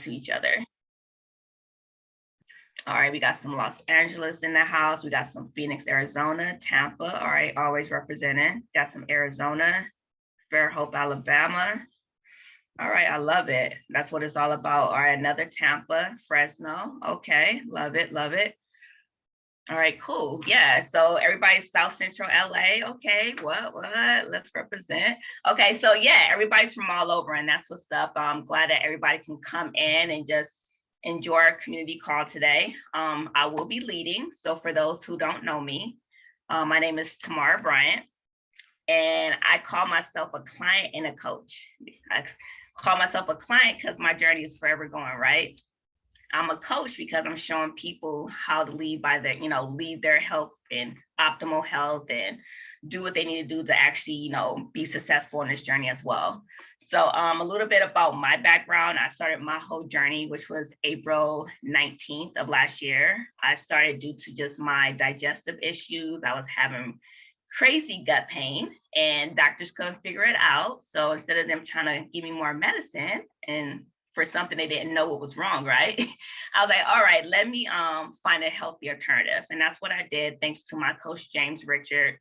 to each other. All right, we got some Los Angeles in the house. We got some Phoenix, Arizona, Tampa. All right, always representing. Got some Arizona, Fairhope, Alabama. All right, I love it. That's what it's all about. All right, another Tampa, Fresno. Okay, love it, love it. All right, cool. Yeah, so everybody's South Central LA. Okay, what? Let's represent. Okay, so yeah, everybody's from all over, and that's what's up. I'm glad that everybody can come in and just enjoy our community call today. I will be leading. So for those who don't know me, my name is Tamara Bryant, and I call myself a client and a coach. I call myself a client because my journey is forever going, right? I'm a coach because I'm showing people how to lead by their, lead their health and optimal health and do what they need to do to actually, be successful in this journey as well. So a little bit about my background. I started my whole journey, which was April 19th of last year. I started due to just my digestive issues. I was having crazy gut pain and doctors couldn't figure it out. So instead of them trying to give me more medicine and for something they didn't know what was wrong, right? I was like, all right, let me find a healthy alternative. And that's what I did, thanks to my coach, James Richard.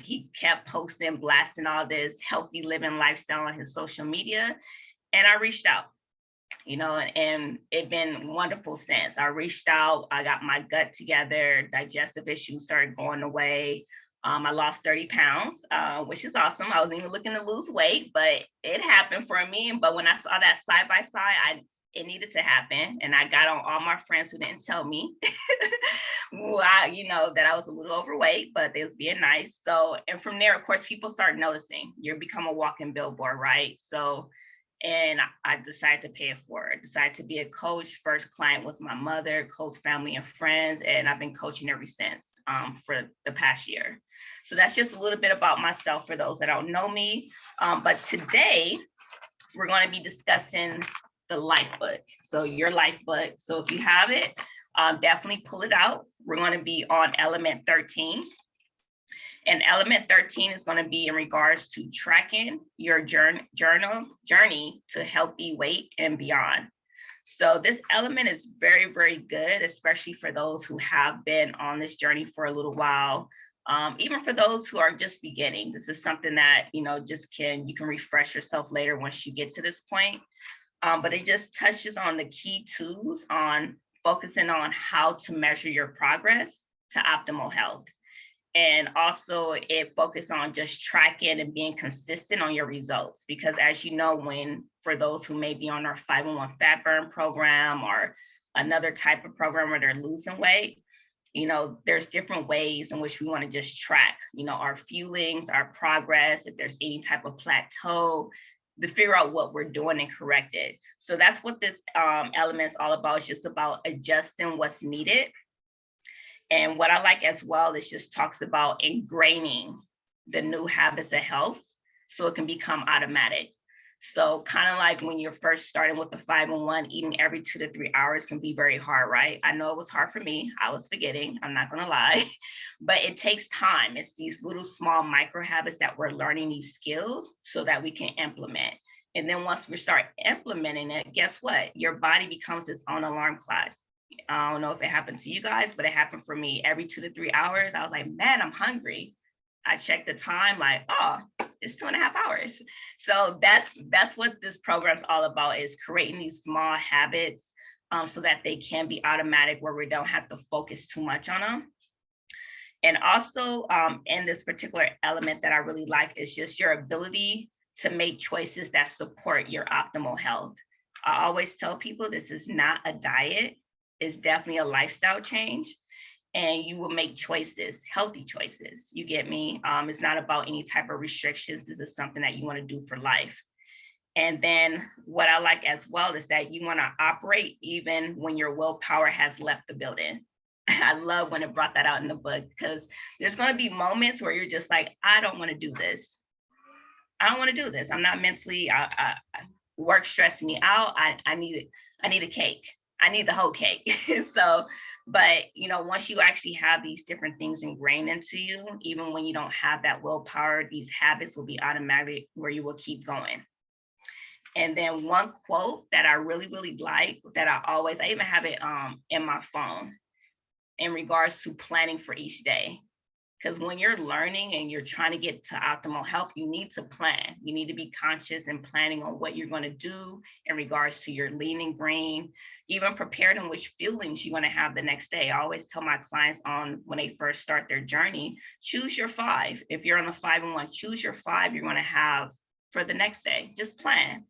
He kept posting, blasting all this healthy living lifestyle on his social media. And I reached out, and it's been wonderful since. I reached out, I got my gut together, digestive issues started going away. I lost 30 pounds, which is awesome. I wasn't even looking to lose weight, but it happened for me. But when I saw that side by side, it needed to happen. And I got on all my friends who didn't tell me, that I was a little overweight, but they was being nice. So, and from there, of course, people start noticing. You become a walking billboard, right? So, and I decided to pay it forward. I decided to be a coach. First client was my mother, close family and friends, and I've been coaching ever since for the past year. So that's just a little bit about myself for those that don't know me. But today, we're going to be discussing the life book. So your life book. So if you have it, definitely pull it out. We're going to be on element 13. And element 13 is going to be in regards to tracking your journey to healthy weight and beyond. So this element is very, very good, especially for those who have been on this journey for a little while. Even for those who are just beginning, this is something that, you can refresh yourself later once you get to this point. But it just touches on the key tools on focusing on how to measure your progress to optimal health. And also it focused on just tracking and being consistent on your results. Because as you know, for those who may be on our 501 fat burn program or another type of program where they're losing weight, there's different ways in which we want to just track, our fuelings, our progress, if there's any type of plateau, to figure out what we're doing and correct it. So that's what this element is all about. It's just about adjusting what's needed. And what I like as well is just talks about ingraining the new habits of health so it can become automatic. So kind of like when you're first starting with the 501, eating every 2 to 3 hours can be very hard, right? I know it was hard for me. I was forgetting, I'm not going to lie, but it takes time. It's these little small micro habits that we're learning these skills so that we can implement. And then once we start implementing it, guess what? Your body becomes its own alarm clock. I don't know if it happened to you guys, but it happened for me. Every 2 to 3 hours, I was like, man, I'm hungry. I checked the time, like, oh, it's 2.5 hours. So that's what this program's all about, is creating these small habits so that they can be automatic, where we don't have to focus too much on them. And also in this particular element that I really like is just your ability to make choices that support your optimal health. I always tell people this is not a diet. It's definitely a lifestyle change, and you will make choices, healthy choices. You get me? It's not about any type of restrictions. This is something that you want to do for life. And then what I like as well is that you want to operate even when your willpower has left the building. I love when it brought that out in the book, because there's going to be moments where you're just like, I don't want to do this. I don't want to do this. I'm not mentally, work stressing me out. I need a cake. I need the whole cake. So, but once you actually have these different things ingrained into you, even when you don't have that willpower, these habits will be automatic where you will keep going. And then one quote that I really, really like that I even have it in my phone in regards to planning for each day. Because when you're learning and you're trying to get to optimal health, you need to plan. You need to be conscious and planning on what you're going to do in regards to your lean and green, even prepared in which feelings you're going to have the next day. I always tell my clients on when they first start their journey, choose your 5. If you're on the 5 and 1, choose your 5 you're going to have for the next day. Just plan.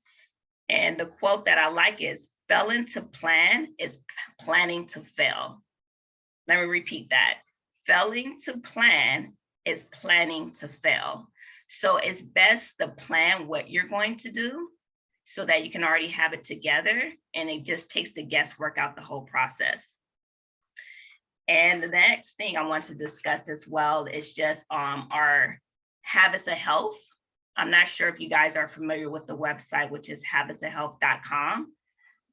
And the quote that I like is, failing to plan is planning to fail. Let me repeat that. Failing to plan is planning to fail. So it's best to plan what you're going to do so that you can already have it together, and it just takes the guesswork out the whole process. And the next thing I want to discuss as well is just our habits of health. I'm not sure if you guys are familiar with the website, which is habitsofhealth.com.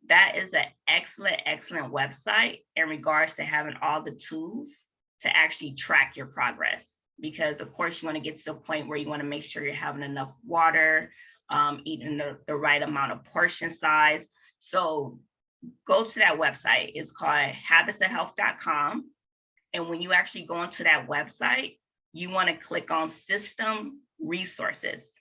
That is an excellent, excellent website in regards to having all the tools to actually track your progress. Because of course you want to get to the point where you want to make sure you're having enough water, eating the right amount of portion size. So go to that website. It's called habitsofhealth.com. And when you actually go into that website, you want to click on system resources.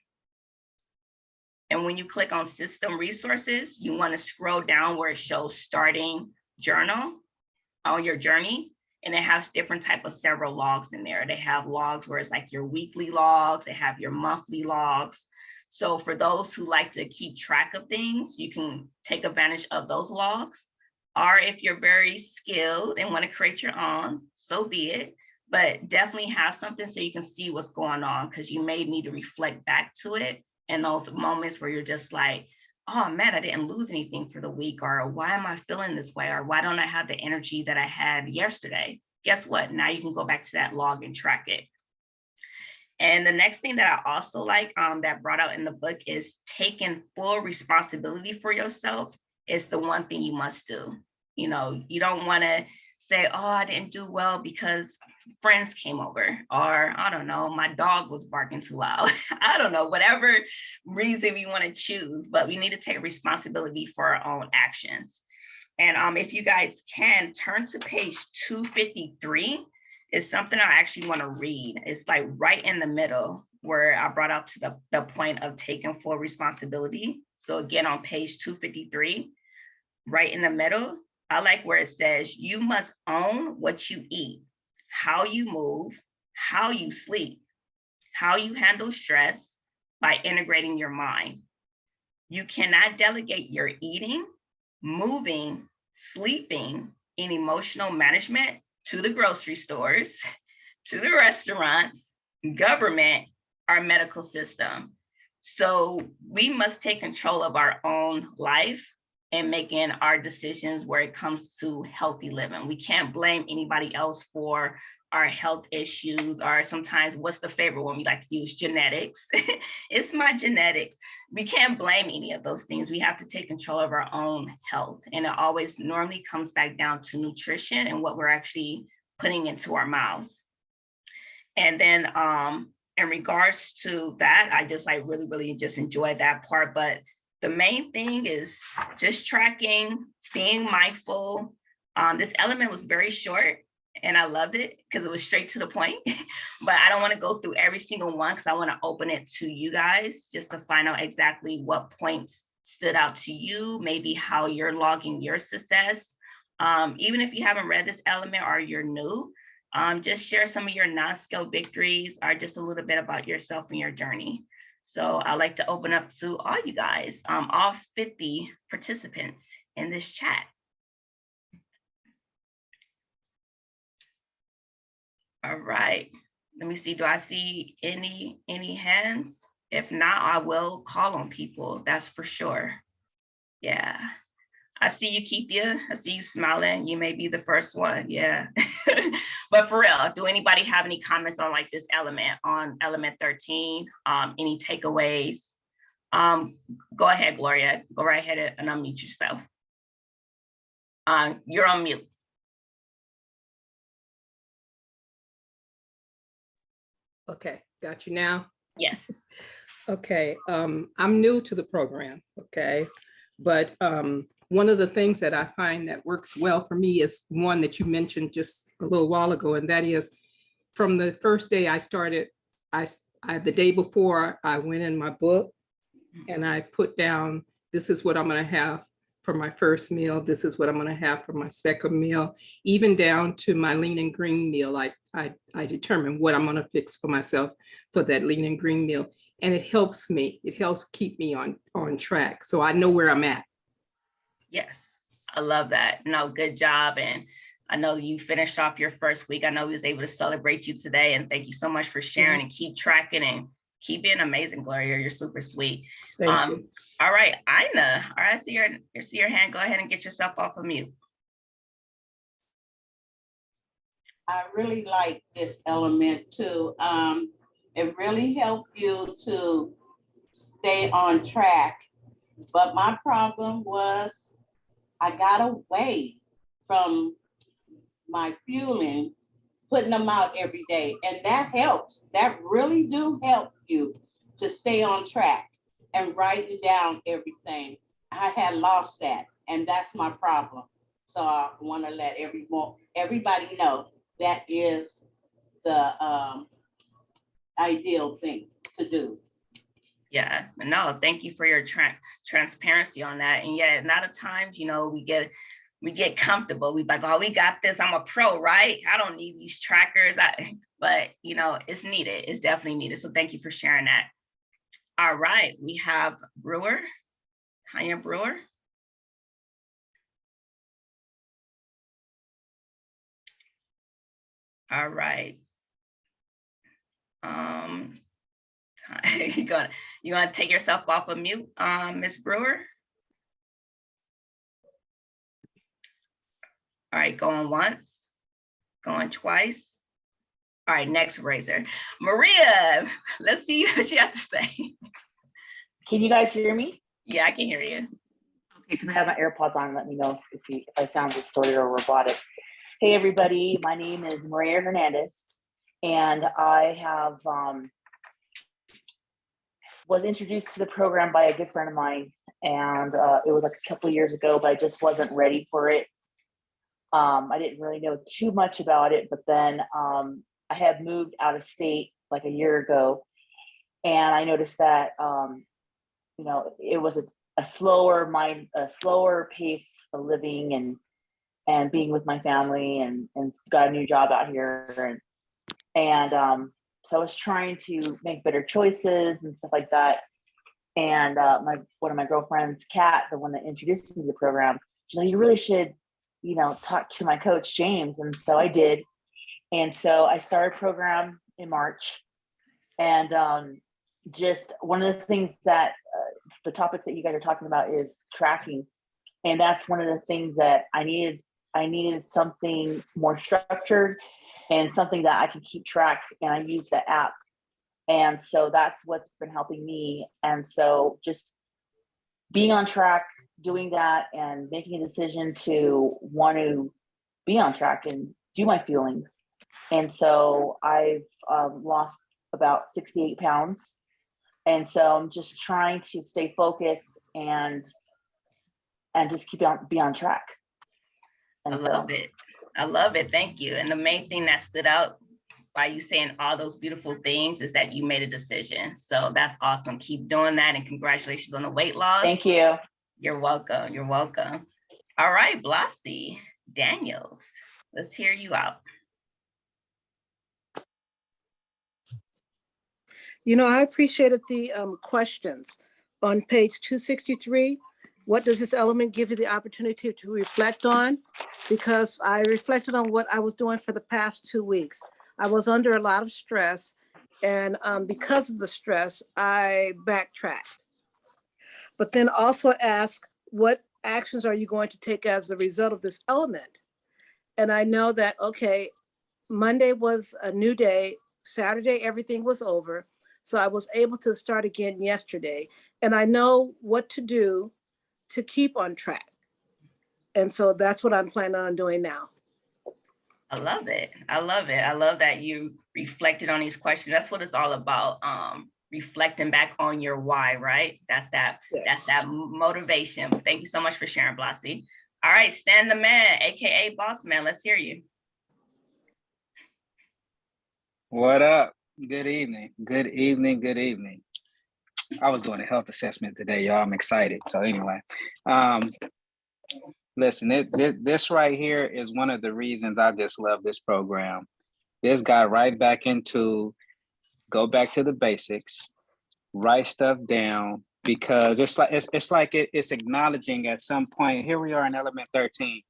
And when you click on system resources, you want to scroll down where it shows starting journal on your journey. And it has different type of several logs in there. They have logs where it's like your weekly logs, they have your monthly logs. So for those who like to keep track of things, you can take advantage of those logs. Or if you're very skilled and want to create your own, so be it. But definitely have something so you can see what's going on, because you may need to reflect back to it in those moments where you're just like, oh man, I didn't lose anything for the week, or why am I feeling this way, or why don't I have the energy that I had yesterday? Guess what? Now you can go back to that log and track it. And the next thing that I also like that brought out in the book is taking full responsibility for yourself is the one thing you must do. You know, you don't want to say, oh, I didn't do well because friends came over, or I don't know, my dog was barking too loud. I don't know, whatever reason we want to choose, but we need to take responsibility for our own actions. And if you guys can turn to page 253, is something I actually want to read. It's like right in the middle where I brought out to the point of taking full responsibility. So again, on page 253, right in the middle, I like where it says, you must own what you eat, how you move, how you sleep, how you handle stress by integrating your mind. You cannot delegate your eating, moving, sleeping, and emotional management to the grocery stores, to the restaurants, government, our medical system. So we must take control of our own life and making our decisions where it comes to healthy living. We can't blame anybody else for our health issues, or sometimes what's the favorite one we like to use? Genetics. It's my genetics. We can't blame any of those things. We have to take control of our own health. And it always normally comes back down to nutrition and what we're actually putting into our mouths. And then in regards to that, I just like really just enjoy that part. But the main thing is just tracking, being mindful. This element was very short and I loved it because it was straight to the point, but I don't want to go through every single one because I want to open it to you guys just to find out exactly what points stood out to you, maybe how you're logging your success. Even if you haven't read this element or you're new, just share some of your non-scale victories or just a little bit about yourself and your journey. So I'd like to open up to all you guys, all 50 participants in this chat. All right, let me see, do I see any hands? If not, I will call on people, that's for sure. Yeah, I see you, Keithia, I see you smiling, you may be the first one, yeah. But for real, do anybody have any comments on like this element, on element 13, any takeaways? Go ahead, Gloria, go right ahead and unmute yourself. You're on mute. Okay, got you now. Yes. Okay, I'm new to the program, okay? But one of the things that I find that works well for me is one that you mentioned just a little while ago, and that is from the first day I started, the day before I went in my book and I put down, this is what I'm gonna have for my first meal, this is what I'm gonna have for my second meal, even down to my lean and green meal. I determine what I'm gonna fix for myself for that lean and green meal. And it helps me, it helps keep me on track. So I know where I'm at. Yes, I love that. No, good job. And I know you finished off your first week. I know we was able to celebrate you today. And thank you so much for sharing and keep tracking and keep being amazing, Gloria. You're super sweet. Thank you. All right, Ina. All right, I see your hand. Go ahead and get yourself off of mute. I really like this element too. It really helped you to stay on track. But my problem was I got away from my fueling, putting them out every day. And that helps. That really do help you to stay on track and writing down everything. I had lost that, and that's my problem. So I want to let everybody know that is the ideal thing to do. Yeah, no, thank you for your transparency on that. And yeah, a lot of times, you know, we get comfortable. We like, oh, we got this. I'm a pro, right? I don't need these trackers. But you know, it's needed. It's definitely needed. So thank you for sharing that. All right, we have Brewer, Tanya Brewer. All right. You want to take yourself off of mute, Ms. Brewer? All right, going once, going twice. All right, next raiser. Maria, let's see what you have to say. Can you guys hear me? Yeah, I can hear you. Okay, because I have my AirPods on. Let me know if I sound distorted or robotic. Hey, everybody. My name is Maria Hernandez, and I have was introduced to the program by a good friend of mine, and it was like a couple of years ago, but I just wasn't ready for it. I didn't really know too much about it, but then I had moved out of state like a year ago, and I noticed that you know, it was a slower pace of living and being with my family and got a new job out here and so I was trying to make better choices and stuff like that. And one of my girlfriends, Kat, the one that introduced me to the program, she's like, you really should, you know, talk to my coach, James. And so I did. And so I started a program in March. And just one of the things that the topics that you guys are talking about is tracking. And that's one of the things that I needed something more structured and something that I can keep track. And I use the app. And so that's what's been helping me. And so just being on track, doing that and making a decision to want to be on track and do my feelings. And so I've lost about 68 pounds. And so I'm just trying to stay focused and just be on track. And I love it. I love it. Thank you. And the main thing that stood out by you saying all those beautiful things is that you made a decision. So that's awesome. Keep doing that. And congratulations on the weight loss. Thank you. You're welcome. You're welcome. All right, Blasi Daniels, let's hear you out. You know, I appreciated the questions on page 263. What does this element give you the opportunity to reflect on? Because I reflected on what I was doing for the past 2 weeks. I was under a lot of stress, and because of the stress, I backtracked. But then also ask, what actions are you going to take as a result of this element? And I know that, okay, Monday was a new day. Saturday, everything was over. So I was able to start again yesterday. And I know what to do to keep on track. And so that's what I'm planning on doing now. I love it. I love it. I love that you reflected on these questions. That's what it's all about. reflecting back on your why, right? That's that Yes. motivation. Thank you so much for sharing, Blasi. All right, Stan the Man, AKA Boss Man, let's hear you. What up? Good evening. Good evening. Good evening. I was doing a health assessment today, y'all. I'm excited. So anyway, listen, this right here is one of the reasons I just love this program. This got right back into go back to the basics, write stuff down, because it's acknowledging at some point. Here we are in element 13.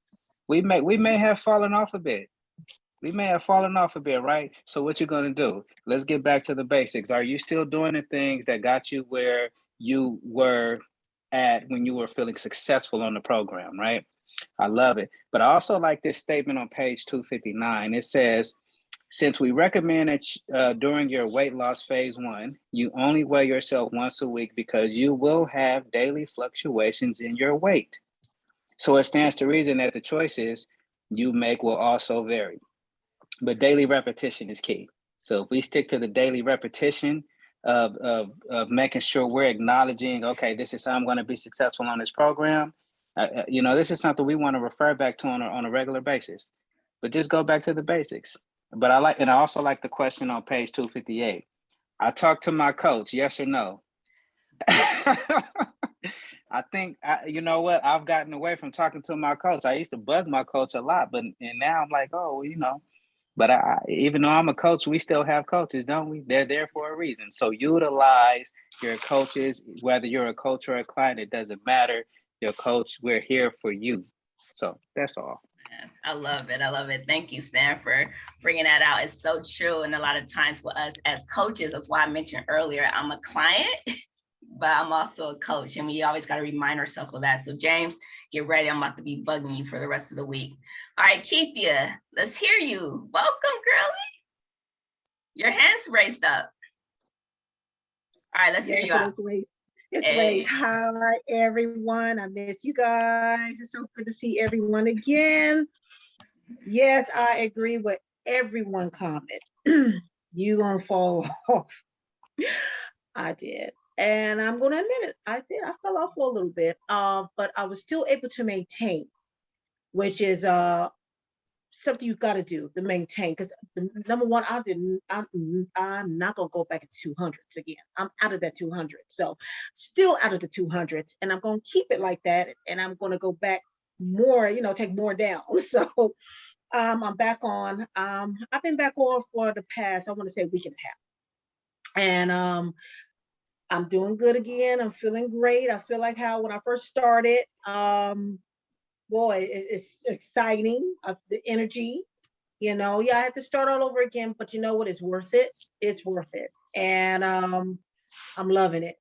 We may have fallen off a bit. We may have fallen off a bit, right? So what you're going to do? Let's get back to the basics. Are you still doing the things that got you where you were at when you were feeling successful on the program, right? I love it. But I also like this statement on page 259. It says, since we recommend that during your weight loss phase 1, you only weigh yourself once a week because you will have daily fluctuations in your weight. So it stands to reason that the choices you make will also vary. But daily repetition is key. So if we stick to the daily repetition of making sure we're acknowledging, okay, this is how I'm going to be successful on this program. This is something we want to refer back to on a regular basis. But just go back to the basics. But I also like the question on page 258. I talked to my coach, yes or no? I think, you know what? I've gotten away from talking to my coach. I used to bug my coach a lot, and now I'm like, oh, but even though I'm a coach, we still have coaches, don't we? They're there for a reason. So utilize your coaches, whether you're a coach or a client, it doesn't matter. Your coach, we're here for you. So that's all. I love it. I love it. Thank you, Stan, for bringing that out. It's so true. And a lot of times for us as coaches, that's why I mentioned earlier, I'm a client, but I'm also a coach. And we always got to remind ourselves of that. So James, get ready. I'm about to be bugging you for the rest of the week. All right, Keithia, let's hear you. Welcome, girlie. Your hands raised up. All right, let's hear you out. It's great. Hi, everyone. I miss you guys. It's so good to see everyone again. Yes, I agree with everyone comment. You gonna fall off. I did. And I'm gonna admit it. I did. I fell off for a little bit. But I was still able to maintain, which is something you've got to do to maintain. Because number one, I'm not gonna go back to 200s again. I'm out of that 200. So still out of the 200s, and I'm gonna keep it like that. And I'm gonna go back more, take more down. So I'm back on. I've been back on for the past, I want to say, week and a half. And I'm doing good again. I'm feeling great. I feel like how when I first started, boy, it's exciting. The energy, yeah, I had to start all over again, but you know what? It's worth it. It's worth it. And I'm loving it,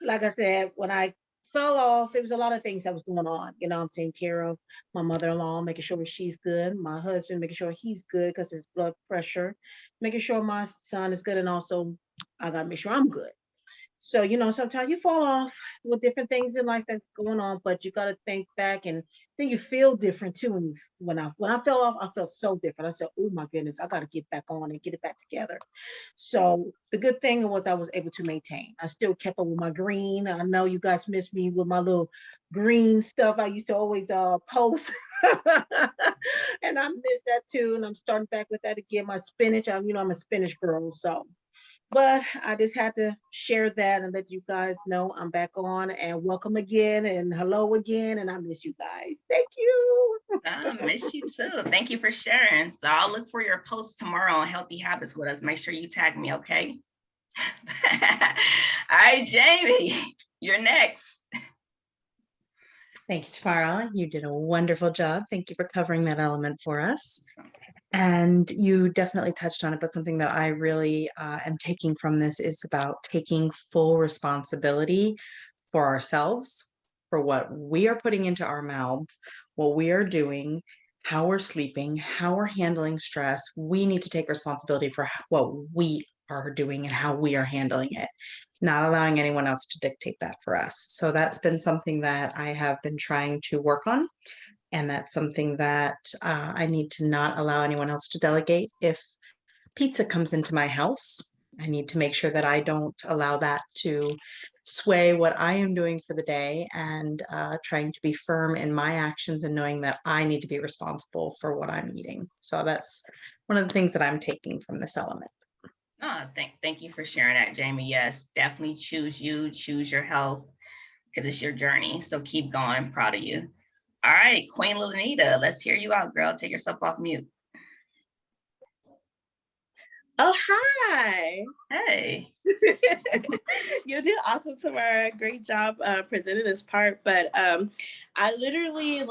like I said, when I fell off, there was a lot of things that was going on. I'm taking care of my mother-in-law, making sure she's good, my husband, making sure he's good because his blood pressure, making sure my son is good, and also I gotta make sure I'm good. So, sometimes you fall off with different things in life that's going on, but you got to think back, and then you feel different too. When I fell off, I felt so different. I said, oh my goodness, I got to get back on and get it back together. So the good thing was I was able to maintain. I still kept up with my green. I know you guys miss me with my little green stuff. I used to always post. And I miss that too. And I'm starting back with that again. My spinach, I'm a spinach girl. So but I just had to share that and let you guys know I'm back on, and welcome again and hello again. And I miss you guys. Thank you. I miss you too. Thank you for sharing. So I'll look for your post tomorrow on healthy habits with us. Make sure you tag me, okay? All right, Jamie, you're next. Thank you, Tafara. You did a wonderful job. Thank you for covering that element for us. And you definitely touched on it, but something that I really am taking from this is about taking full responsibility for ourselves, for what we are putting into our mouths, what we are doing, how we're sleeping, how we're handling stress. We need to take responsibility for what we are doing and how we are handling it, not allowing anyone else to dictate that for us. So that's been something that I have been trying to work on. And that's something that I need to not allow anyone else to delegate if pizza comes into my house, I need to make sure that I don't allow that to sway what I am doing for the day, and trying to be firm in my actions and knowing that I need to be responsible for what I'm eating. So that's one of the things that I'm taking from this element. Thank you for sharing that, Jamie. Yes, definitely choose you, choose your health, because it's your journey. So keep going. Proud of you. All right, Queen Lanita, let's hear you out, girl. Take yourself off mute. Oh, hi. Hey. You did awesome, Tamara. Great job presenting this part. But I literally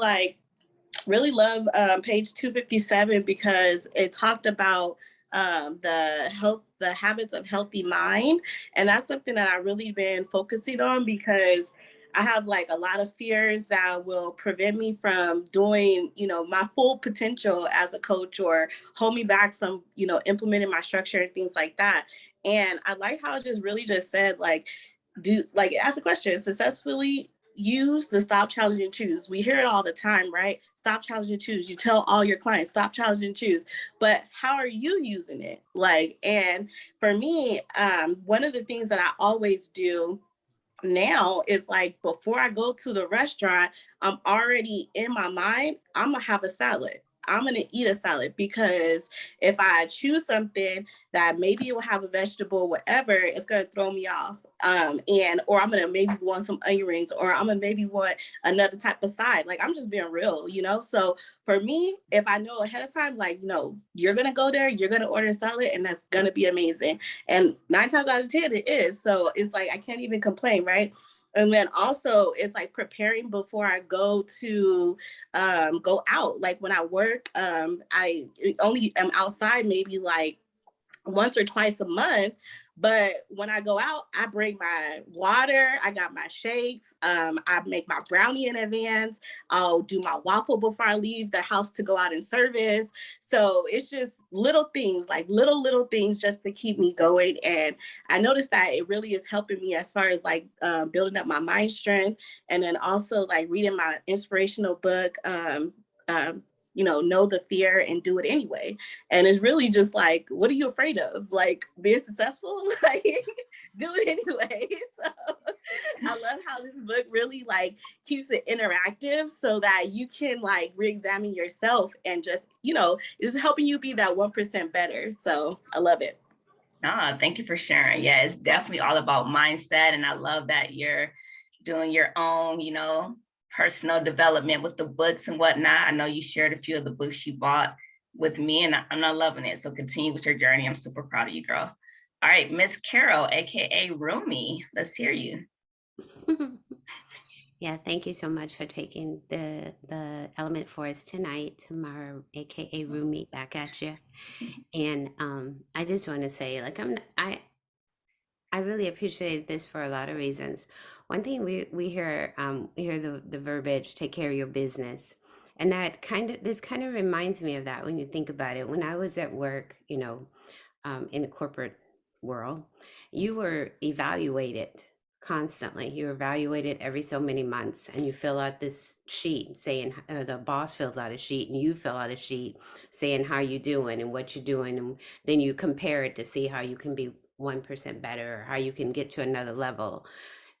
really love page 257 because it talked about the habits of healthy mind. And that's something that I really been focusing on because I have like a lot of fears that will prevent me from doing, my full potential as a coach, or hold me back from, implementing my structure and things like that. And I like how it just really just said, ask the question, successfully use the stop, challenge, and choose. We hear it all the time, right? Stop, challenge, and choose. You tell all your clients, stop, challenge, and choose. But how are you using it? And for me, one of the things that I always do now is before I go to the restaurant, I'm already in my mind, I'm gonna have a salad. I'm gonna eat a salad, because if I choose something that maybe it will have a vegetable, whatever, it's gonna throw me off. Or I'm gonna maybe want some onion rings, or I'm gonna maybe want another type of side. I'm just being real, So for me, if I know ahead of time, you're gonna go there, you're gonna order a salad, and that's gonna be amazing. And 9 times out of 10, it is. So it's I can't even complain, right? And then also it's preparing before I go to go out. When I work, I only am outside maybe once or twice a month. But when I go out, I bring my water, I got my shakes, I make my brownie in advance, I'll do my waffle before I leave the house to go out and service. So it's just little things, little things just to keep me going. And I noticed that it really is helping me as far as building up my mind strength. And then also reading my inspirational book, know the fear and do it anyway. And it's really just what are you afraid of? Being successful? Do it anyway. So I love how this book really keeps it interactive so that you can re-examine yourself and just, it's helping you be that 1% better. So I love it. Thank you for sharing. Yeah, it's definitely all about mindset. And I love that you're doing your own, personal development with the books and whatnot. I know you shared a few of the books you bought with me, and I'm not loving it. So continue with your journey. I'm super proud of you, girl. All right, Miss Carol, AKA Rumi, let's hear you. Yeah, thank you so much for taking the element for us tonight. Tamara, AKA Rumi, back at you. And I just want to say, I really appreciate this for a lot of reasons. One thing we hear the verbiage, take care of your business. And this kind of reminds me of that when you think about it. When I was at work, in the corporate world, you were evaluated constantly. You were evaluated every so many months, and you fill out this sheet saying, the boss fills out a sheet and you fill out a sheet saying how you doing and what you're doing. And then you compare it to see how you can be 1% better, or how you can get to another level.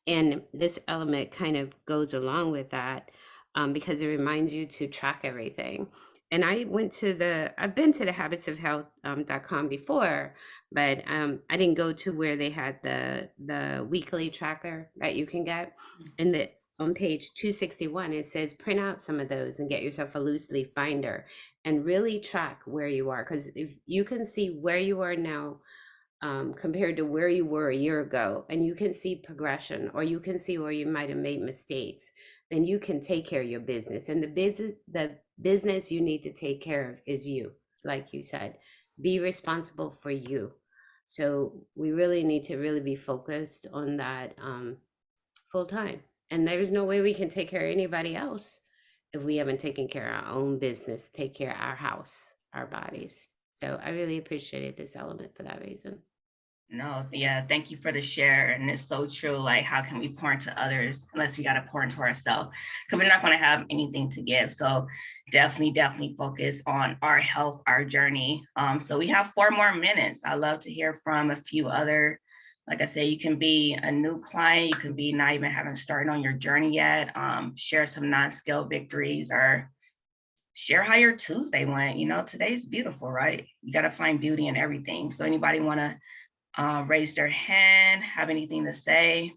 And this element kind of goes along with that, because it reminds you to track everything. And I've been to the habitsofhealth.com before, but I didn't go to where they had the weekly tracker that you can get. And on page 261, it says print out some of those and get yourself a loose leaf binder and really track where you are. Because if you can see where you are now, compared to where you were a year ago, and you can see progression, or you can see where you might have made mistakes, then you can take care of your business. And the business you need to take care of is you. Like you said, be responsible for you. So we really need to really be focused on that full time. And there's no way we can take care of anybody else if we haven't taken care of our own business, take care of our house, our bodies. So I really appreciated this element for that reason. No, yeah, thank you for the share. And it's so true. Like, how can we pour into others unless we got to pour into ourselves? Because we're not going to have anything to give. So definitely focus on our health, our journey. So we have 4 more minutes. I love to hear from a few other, like I said, you can be a new client, you can be not even having started on your journey yet. Share some non-scale victories or share how your Tuesday went. You know, today's beautiful, right? You got to find beauty in everything. So anybody want to raise their hand, have anything to say?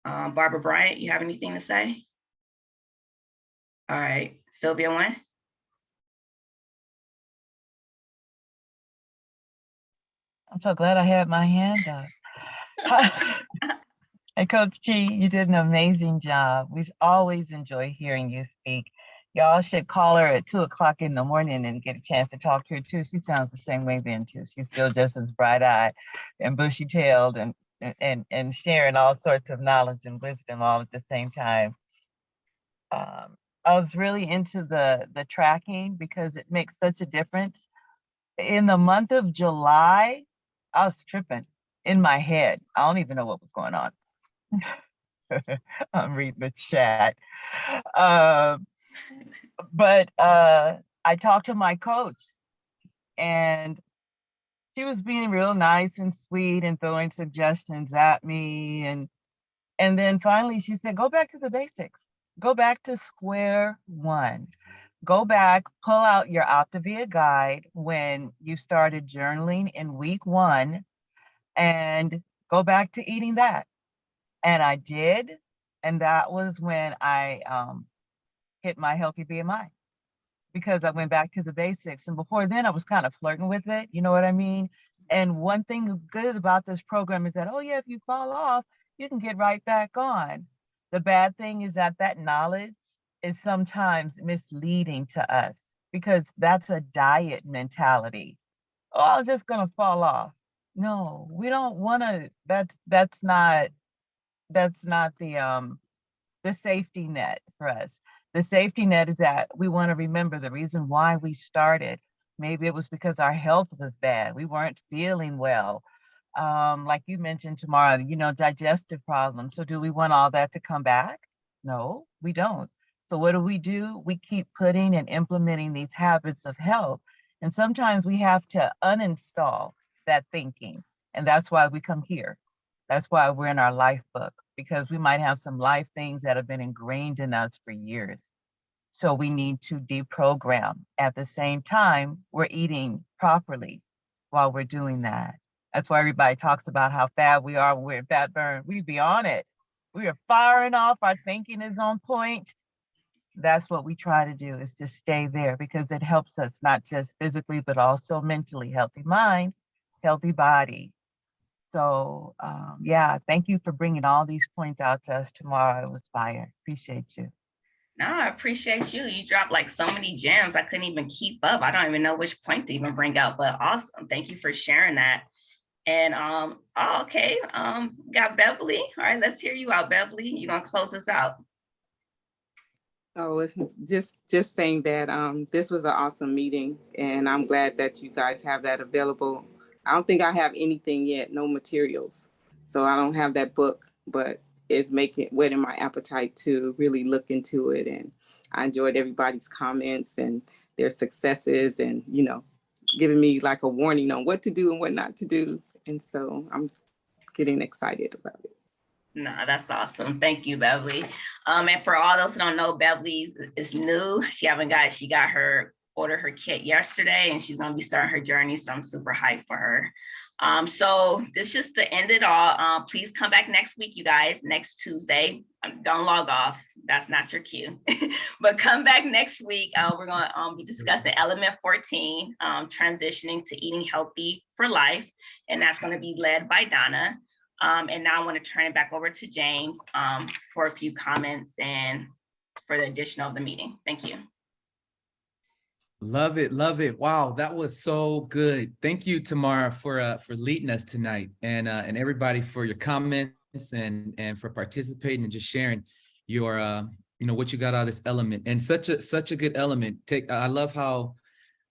Barbara Bryant, you have anything to say? All right, Sylvia one. I'm so glad I had my hand up. Hey, Coach G, you did an amazing job. We always enjoy hearing you speak. Y'all should call her at 2 o'clock in the morning and get a chance to talk to her too. She sounds the same way then too. She's still just as bright-eyed and bushy-tailed and sharing all sorts of knowledge and wisdom all at the same time. I was really into the tracking because it makes such a difference. In the month of July, I was tripping in my head. I don't even know what was going on. I'm reading the chat. But I talked to my coach and she was being real nice and sweet and throwing suggestions at me. And then finally she said, go back to the basics. Go back to square one. Go back, pull out your Optavia guide when you started journaling in week 1 and go back to eating that. And I did. And that was when I hit my healthy BMI because I went back to the basics. And before then I was kind of flirting with it. You know what I mean? And one thing good about this program is that, oh yeah, if you fall off, you can get right back on. The bad thing is that that knowledge is sometimes misleading to us because that's a diet mentality. Oh, I was just gonna fall off. No, we don't wanna, that's not the safety net for us. The safety net is that we wanna remember the reason why we started. Maybe it was because our health was bad. We weren't feeling well. Like you mentioned tomorrow, you know, digestive problems. So do we want all that to come back? No, we don't. So what do? We keep putting and implementing these habits of health. And sometimes we have to uninstall that thinking. And that's why we come here. That's why we're in our life book, because we might have some life things that have been ingrained in us for years. So we need to deprogram. At the same time, we're eating properly while we're doing that. That's why everybody talks about how fat we are when we're in fat burn. We be on it. We are firing off. Our thinking is on point. That's what we try to do, is to stay there because it helps us not just physically, but also mentally. Healthy mind, healthy body. So yeah, thank you for bringing all these points out to us tomorrow. It was fire. Appreciate you. No, I appreciate you. You dropped like so many gems. I couldn't even keep up. I don't even know which point to even bring out, but awesome. Thank you for sharing that. And okay, got Beverly. All right, let's hear you out, Beverly. You're gonna close us out. Oh, it's just saying that this was an awesome meeting, and I'm glad that you guys have that available. I don't think I have anything yet, no materials, so I don't have that book, but it's whetting my appetite to really look into it. And I enjoyed everybody's comments and their successes, and you know, giving me like a warning on what to do and what not to do. And so I'm getting excited about it. No, that's awesome. Thank you, Beverly. And for all those who don't know, Beverly is new. She got her ordered her kit yesterday, and she's gonna be starting her journey. So I'm super hyped for her. So this is just to end it all. Please come back next week, you guys, next Tuesday. Don't log off. That's not your cue. But come back next week. We're gonna be discussing element 14, transitioning to eating healthy for life. And that's gonna be led by Donna. And now I want to turn it back over to James for a few comments and for the addition of the meeting. Thank you. Love it, love it. Wow, that was so good. Thank you, Tamara, for leading us tonight, and everybody for your comments and for participating and just sharing your what you got out of this element, and such a good element. I love how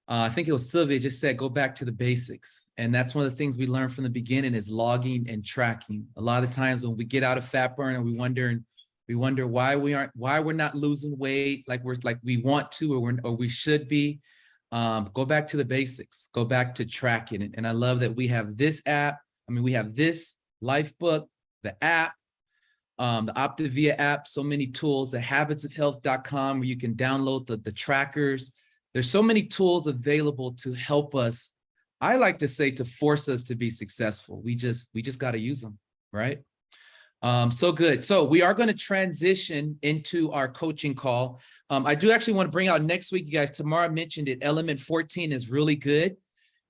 I think it was Sylvia just said, go back to the basics. And that's one of the things we learned from the beginning is logging and tracking. A lot of times when we get out of fat burn and we wonder why we're not losing weight like we want to, or we should be. Go back to the basics, go back to tracking it. And I love that we have this app. I mean, we have this Lifebook, the app, the Optavia app, so many tools, the habitsofhealth.com where you can download the trackers. There's so many tools available to help us. I like to say to force us to be successful. We just got to use them, right? So good. So we are going to transition into our coaching call. I do actually want to bring out next week, you guys. Tamara mentioned it. Element 14 is really good.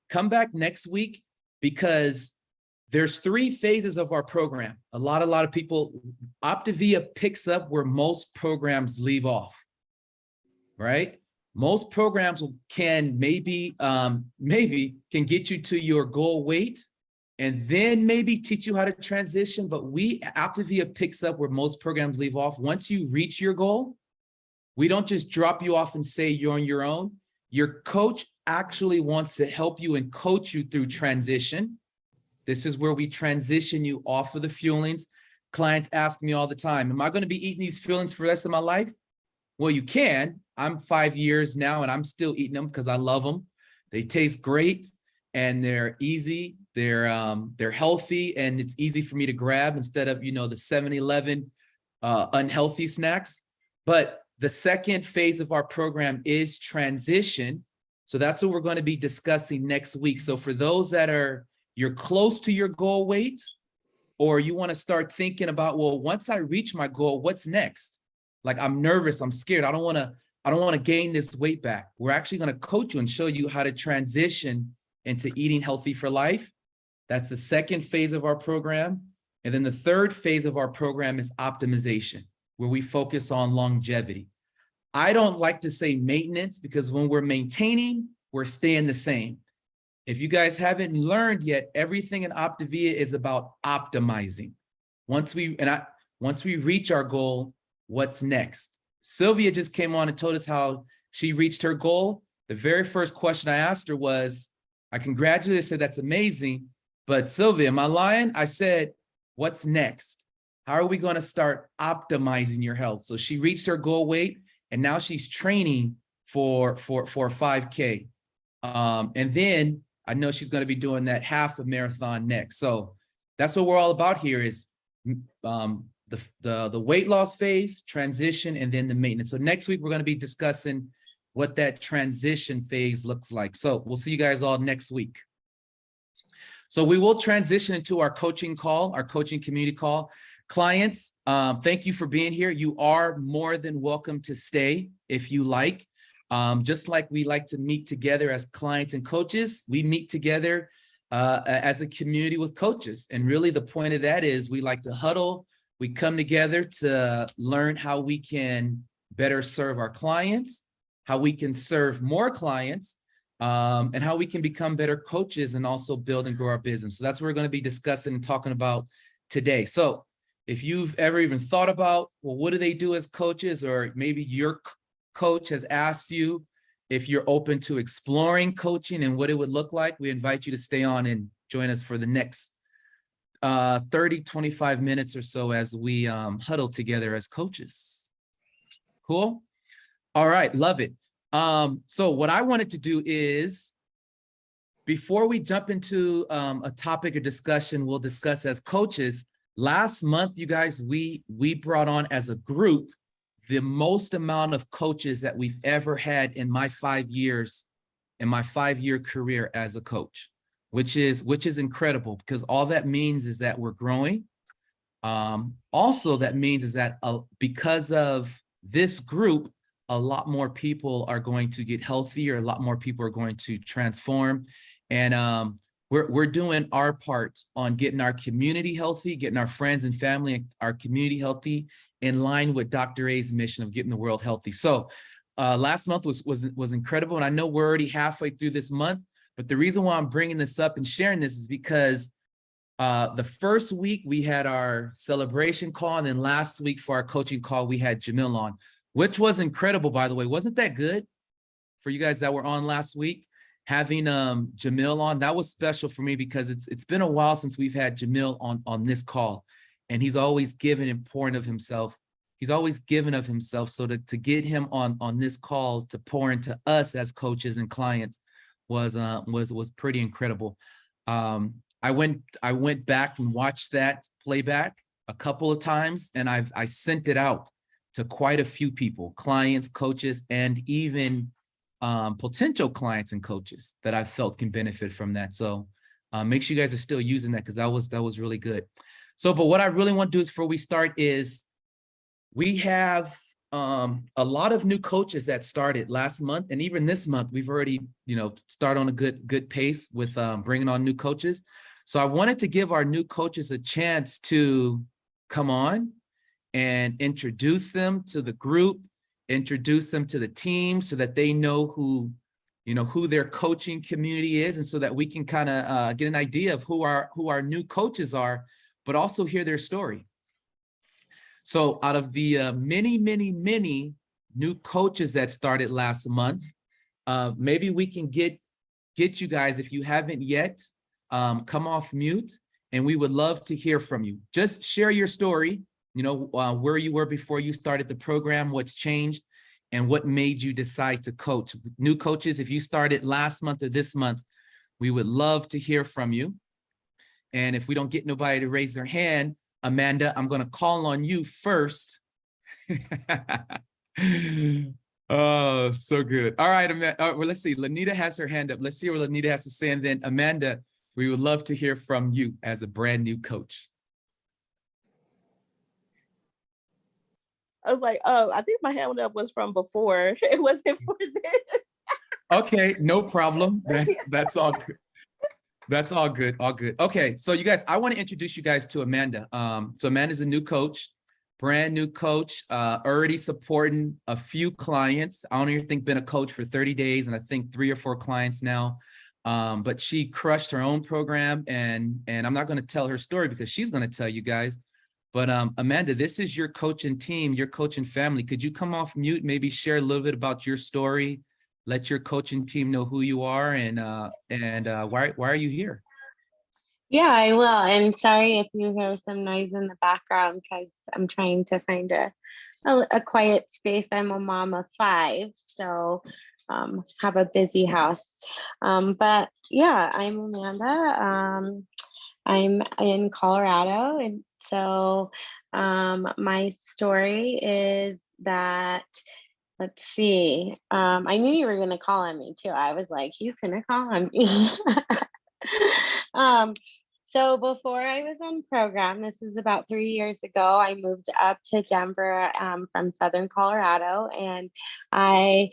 Come back next week because there's 3 phases of our program. A lot of people, Optavia picks up where most programs leave off, right? Most programs can maybe can get you to your goal weight and then maybe teach you how to transition. But Optavia picks up where most programs leave off. Once you reach your goal, we don't just drop you off and say you're on your own. Your coach actually wants to help you and coach you through transition. This is where we transition you off of the fuelings. Clients ask me all the time, am I going to be eating these fuelings for the rest of my life? Well, you can. I'm 5 years now and I'm still eating them because I love them. They taste great and they're easy. They're healthy and it's easy for me to grab instead of, the 7-Eleven unhealthy snacks. But the second phase of our program is transition. So that's what we're going to be discussing next week. So for those that you're close to your goal weight, or you want to start thinking about, well, once I reach my goal, what's next? Like I'm nervous, I'm scared. I don't want to gain this weight back. We're actually going to coach you and show you how to transition into eating healthy for life. That's the second phase of our program. And then the third phase of our program is optimization, where we focus on longevity. I don't like to say maintenance because when we're maintaining, we're staying the same. If you guys haven't learned yet, everything in Optavia is about optimizing. Once we reach our goal, what's next? Sylvia just came on and told us how she reached her goal. The very first question I asked her was, I congratulated her, said, that's amazing. But Sylvia, am I lying? I said, what's next? How are we going to start optimizing your health? So she reached her goal weight and now she's training for 5K. And then I know she's going to be doing that half a marathon next. So that's what we're all about here is the weight loss phase, transition, and then the maintenance. So next week, we're going to be discussing what that transition phase looks like. So we'll see you guys all next week. So we will transition into our coaching call, our coaching community call. Clients, thank you for being here. You are more than welcome to stay if you like. Just like we like to meet together as clients and coaches, we meet together as a community with coaches. And really the point of that is we like to huddle. We come together to learn how we can better serve our clients, how we can serve more clients, and how we can become better coaches and also build and grow our business. So that's what we're going to be discussing and talking about today. So if you've ever even thought about, well, what do they do as coaches? Or maybe your coach has asked you if you're open to exploring coaching and what it would look like, we invite you to stay on and join us for the next 30-25 minutes or so as we huddle together as coaches. Cool. All right. Love it. So what I wanted to do is, before we jump into a topic or discussion we'll discuss as coaches, last month, you guys, we brought on as a group the most amount of coaches that we've ever had in my 5 years, in my 5-year career as a coach, which is incredible because all that means is that we're growing. Also, that means is that because of this group, a lot more people are going to get healthier. A lot more people are going to transform. And we're doing our part on getting our community healthy, getting our friends and family, our community healthy, in line with Dr. A's mission of getting the world healthy. So last month was incredible. And I know we're already halfway through this month, but the reason why I'm bringing this up and sharing this is because the first week we had our celebration call. And then last week for our coaching call, we had Jamil on, which was incredible, by the way. Wasn't that good? for you guys that were on last week. Having Jamil on, that was special for me because it's been a while since we've had Jamil on this call, and he's always given and pouring of himself. He's always given of himself. So to get him on this call to pour into us as coaches and clients was pretty incredible. I went back and watched that playback a couple of times, and I sent it out to quite a few people, clients, coaches, and even potential clients and coaches that I felt can benefit from that. So make sure you guys are still using that, because that was really good. So, but what I really want to do is, before we start, is we have a lot of new coaches that started last month, and even this month we've already, started on a good pace with bringing on new coaches. So I wanted to give our new coaches a chance to come on and introduce them to the group, introduce them to the team, so that they know who their coaching community is, and so that we can kind of get an idea of who our new coaches are, but also hear their story. So out of the many new coaches that started last month, maybe we can get you guys, if you haven't yet, come off mute, and we would love to hear from you. Just share your story, where you were before you started the program, what's changed, and what made you decide to coach. New coaches, if you started last month or this month, we would love to hear from you. And if we don't get nobody to raise their hand, Amanda, I'm going to call on you first. Oh, so good. All right, Amanda. Well, let's see. Lanita has her hand up. Let's see what Lanita has to say. And then Amanda, we would love to hear from you as a brand new coach. I was like, I think my hand up was from before. It wasn't for this. Okay, no problem. That's all good. That's all good, all good. Okay, so you guys, I want to introduce you guys to Amanda. So Amanda's a new coach, brand new coach, already supporting a few clients. I don't even think been a coach for 30 days, and I think 3 or 4 clients now. But she crushed her own program, and I'm not going to tell her story because she's going to tell you guys. But Amanda, this is your coaching team, your coaching family. Could you come off mute, maybe share a little bit about your story? Let your coaching team know who you are, and why are you here? Yeah, I will. And sorry if you hear some noise in the background, because I'm trying to find a quiet space. I'm a mom of 5, so have a busy house. But yeah, I'm Amanda. I'm in Colorado, and so my story is that, let's see. I knew you were going to call on me too. I was like, he's going to call on me. So before I was on program, this is about 3 years ago, I moved up to Denver from Southern Colorado, and I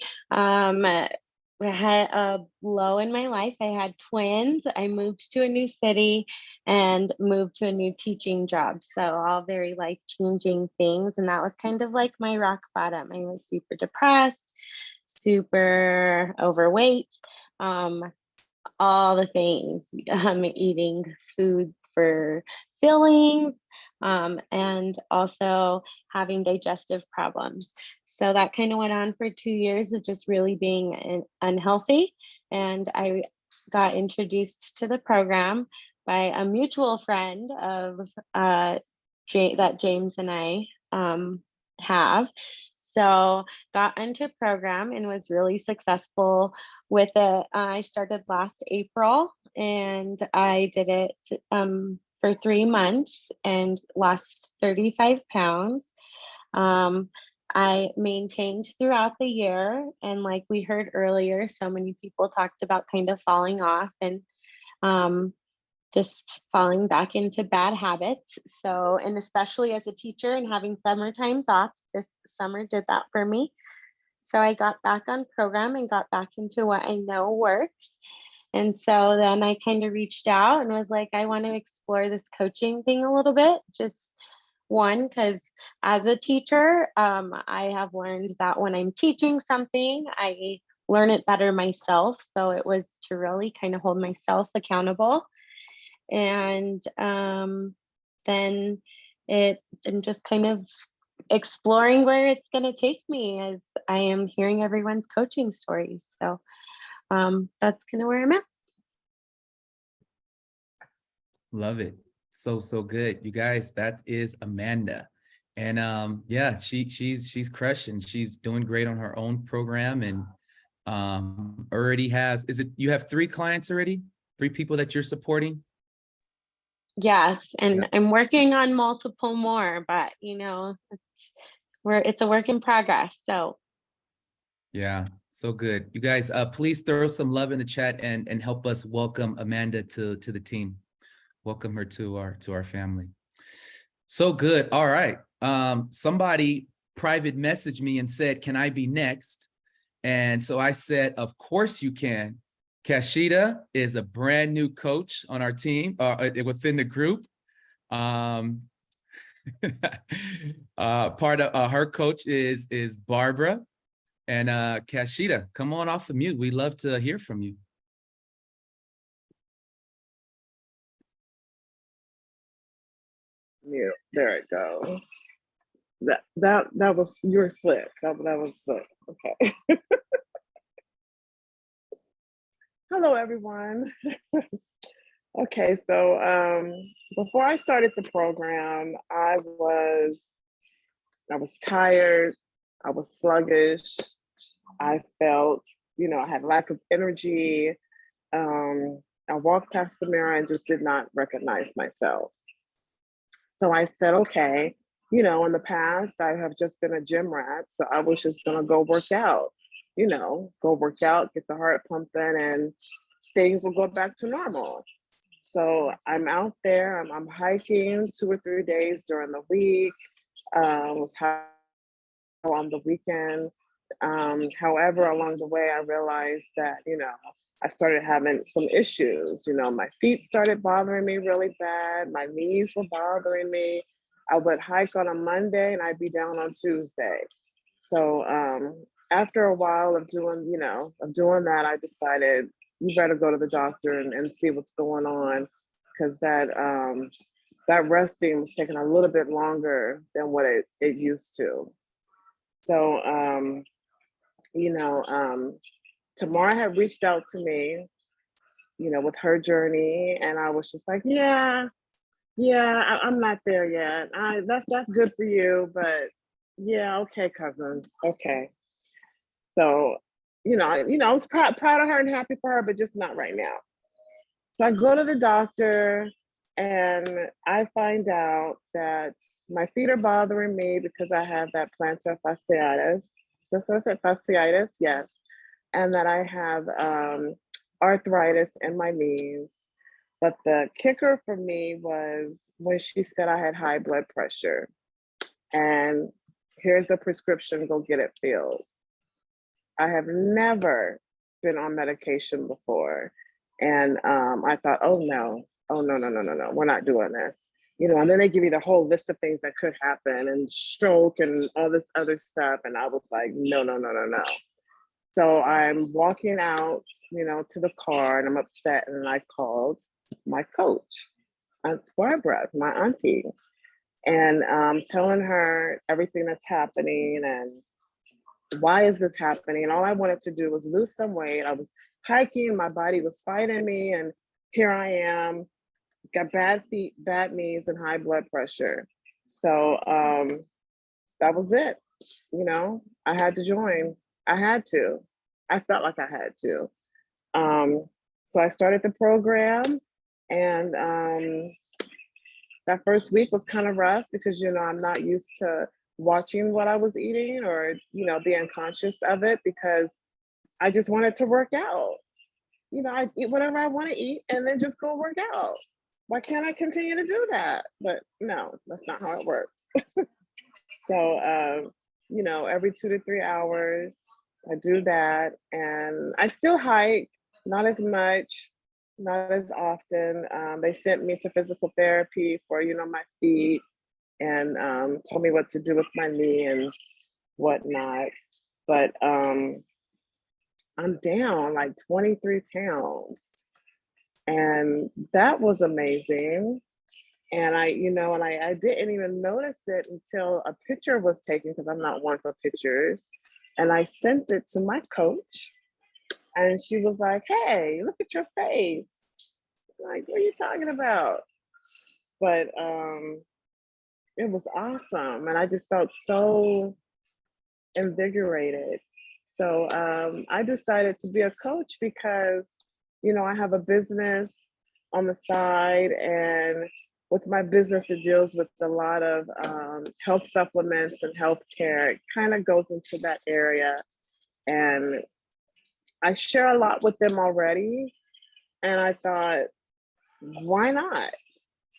had a low in my life. I had twins. I moved to a new city and moved to a new teaching job. So all very life-changing things. And that was kind of like my rock bottom. I was super depressed, super overweight, all the things, eating food for fillings, and also having digestive problems. So that kind of went on for 2 years of just really being unhealthy. And I got introduced to the program by a mutual friend of that James and I have. So got into program and was really successful with it. I started last April, and I did it for 3 months and lost 35 pounds. I maintained throughout the year, and like we heard earlier, so many people talked about kind of falling off and just falling back into bad habits. So, and especially as a teacher and having summer times off, this summer did that for me. So I got back on program and got back into what I know works. And so then I kind of reached out and was like, I want to explore this coaching thing a little bit. Just one, because as a teacher, I have learned that when I'm teaching something, I learn it better myself. So it was to really kind of hold myself accountable. And then it just kind of exploring where it's going to take me as I am hearing everyone's coaching stories. So that's kind of where I'm at. Love it. So good. You guys, that is Amanda. And yeah, she's crushing. She's doing great on her own program and already has, you have 3 clients already? 3 people that you're supporting? Yes, and Yeah. I'm working on multiple more, but you know, it's a work in progress. So Yeah, so good. You guys, please throw some love in the chat and help us welcome Amanda to the team. Welcome her to our family. So good. All right. Somebody private messaged me and said, "Can I be next?" And so I said, "Of course you can." Kashida is a brand new coach on our team, within the group. Part of her coach is Barbara. And Kashida, come on off the mute. We'd love to hear from you. Mute. There it goes. That was, you were slick. That was slick. Okay. Hello, everyone. Okay, so before I started the program, I was tired. I was sluggish. I felt, I had lack of energy. I walked past the mirror and just did not recognize myself. So I said, okay, in the past, I have just been a gym rat. So I was just gonna go work out, go work out, get the heart pumping, and things will go back to normal. So I'm out there, I'm hiking 2 or 3 days during the week, was on the weekend. However, along the way, I realized that, I started having some issues. My feet started bothering me really bad. My knees were bothering me. I would hike on a Monday and I'd be down on Tuesday. So after a while of doing that, I decided you better go to the doctor and see what's going on, because that resting was taking a little bit longer than what it used to. So, Tamara had reached out to me, with her journey, and I was just like, I'm not there yet. That's good for you, but yeah, okay, cousin, okay. So, I was proud of her and happy for her, but just not right now. So I go to the doctor and I find out that my feet are bothering me because I have that plantar fasciitis. That's what I said, fasciitis, yes. And that I have arthritis in my knees. But the kicker for me was when she said I had high blood pressure. And here's the prescription, go get it filled. I have never been on medication before. And I thought, oh no, we're not doing this. And then they give you the whole list of things that could happen and stroke and all this other stuff. And I was like, no. So I'm walking out, to the car, and I'm upset, and I called my coach, Aunt Barbara, my auntie, and telling her everything that's happening and why is this happening? And all I wanted to do was lose some weight. I was hiking, my body was fighting me, and here I am, got bad feet, bad knees, and high blood pressure. So that was it. I had to join. I had to. I felt like I had to. So I started the program, and that first week was kind of rough because, I'm not used to watching what I was eating or, being conscious of it, because I just wanted to work out. I eat whatever I want to eat and then just go work out. Why can't I continue to do that? But no, that's not how it works. So, every 2 to 3 hours, I do that, and I still hike, not as much, not as often. They sent me to physical therapy for, my feet, and told me what to do with my knee and whatnot. But I'm down like 23 pounds, and that was amazing. And I didn't even notice it until a picture was taken, because I'm not one for pictures. And I sent it to my coach, and she was like, "Hey, look at your face." Like, what are you talking about? But it was awesome. And I just felt so invigorated. So I decided to be a coach because, I have a business on the side, and with my business, it deals with a lot of health supplements and healthcare. It kind of goes into that area. And I share a lot with them already. And I thought, why not?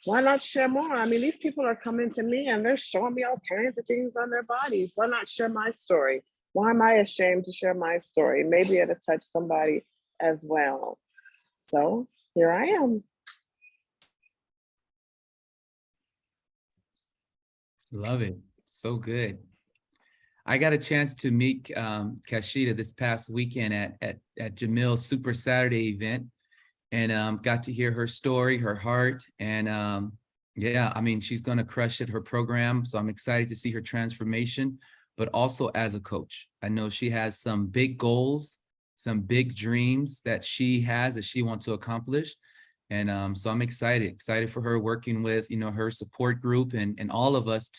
Why not share more? I mean, these people are coming to me and they're showing me all kinds of things on their bodies. Why not share my story? Why am I ashamed to share my story? Maybe it'll touch somebody as well. So here I am. Love it. So good. I got a chance to meet Kashida this past weekend at Jamil's Super Saturday event, and got to hear her story, her heart, and yeah, I mean, she's going to crush it, her program. So I'm excited to see her transformation, but also as a coach. I know she has some big goals, some big dreams that she wants to accomplish. And so I'm excited for her working with, her support group and all of us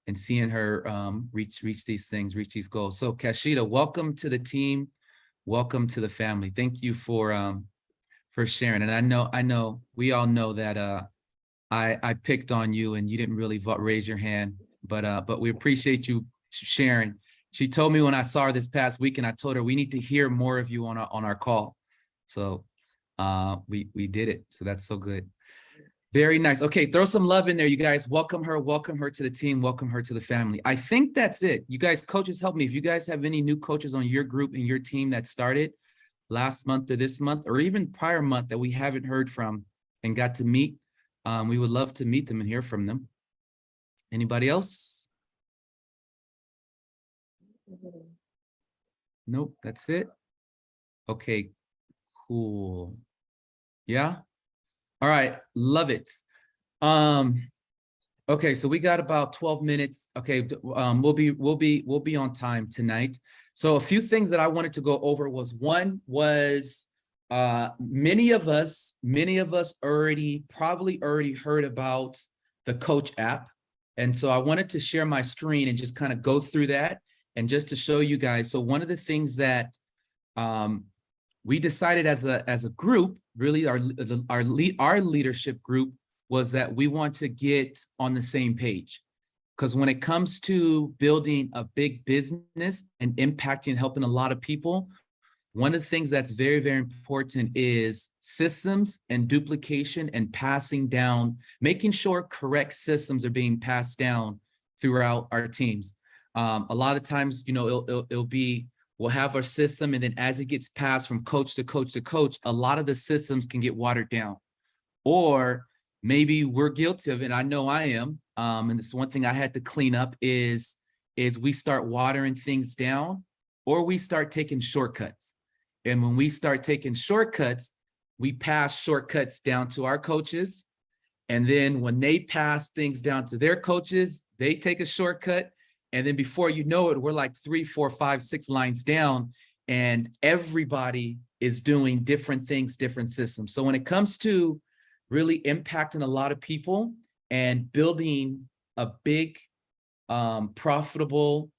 and seeing her reach these things, reach these goals. So Kashida, welcome to the team. Welcome to the family. Thank you for sharing. And I know we all know that I picked on you and you didn't really raise your hand, but we appreciate you sharing. She told me when I saw her this past weekend, I told her we need to hear more of you on our call. So we did it. So that's so good. Very nice. Okay, throw some love in there, you guys. Welcome her to the team. Welcome her to the family. I think that's it. You guys, coaches, help me. If you guys have any new coaches on your group and your team that started last month or this month, or even prior month that we haven't heard from and got to meet, we would love to meet them and hear from them. Anybody else? Nope, that's it. Okay, cool. Yeah. All right, love it. Okay, so we got about 12 minutes. Okay, we'll be on time tonight. So a few things that I wanted to go over was many of us probably already heard about the Coach app. And so I wanted to share my screen and just kind of go through that and just to show you guys. So one of the things that we decided as a group, really our leadership group, was that we want to get on the same page. Because when it comes to building a big business and impacting and helping a lot of people, one of the things that's very, very important is systems and duplication and passing down, making sure correct systems are being passed down throughout our teams. A lot of times, it'll be, we'll have our system, and then as it gets passed from coach to coach to coach, a lot of the systems can get watered down. Or maybe we're guilty of it, and I know I am, and this is one thing I had to clean up, is we start watering things down, or we start taking shortcuts. And when we start taking shortcuts, we pass shortcuts down to our coaches. And then when they pass things down to their coaches, they take a shortcut. And then before you know it, we're like 3, 4, 5, 6 lines down, and everybody is doing different things, different systems. So when it comes to really impacting a lot of people and building a big, profitable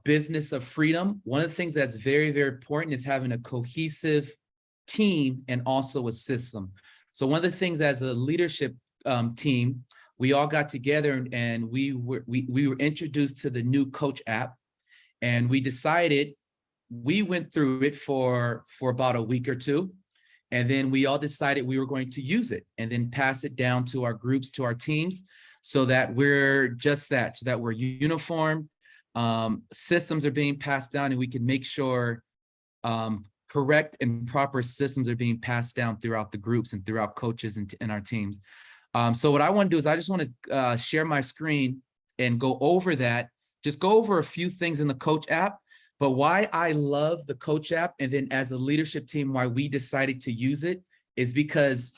business of freedom, one of the things that's very, very important is having a cohesive team and also a system. So one of the things as a leadership team, we all got together and we were introduced to the new Coach app, and we decided, we went through it for about a week or two, and then we all decided we were going to use it and then pass it down to our groups, to our teams, so that we're just that, so that we're uniform, systems are being passed down, and we can make sure correct and proper systems are being passed down throughout the groups and throughout coaches and our teams. So what I want to do is I just want to share my screen and go over that, just go over a few things in the Coach app, but why I love the Coach app, and then as a leadership team, why we decided to use it, is because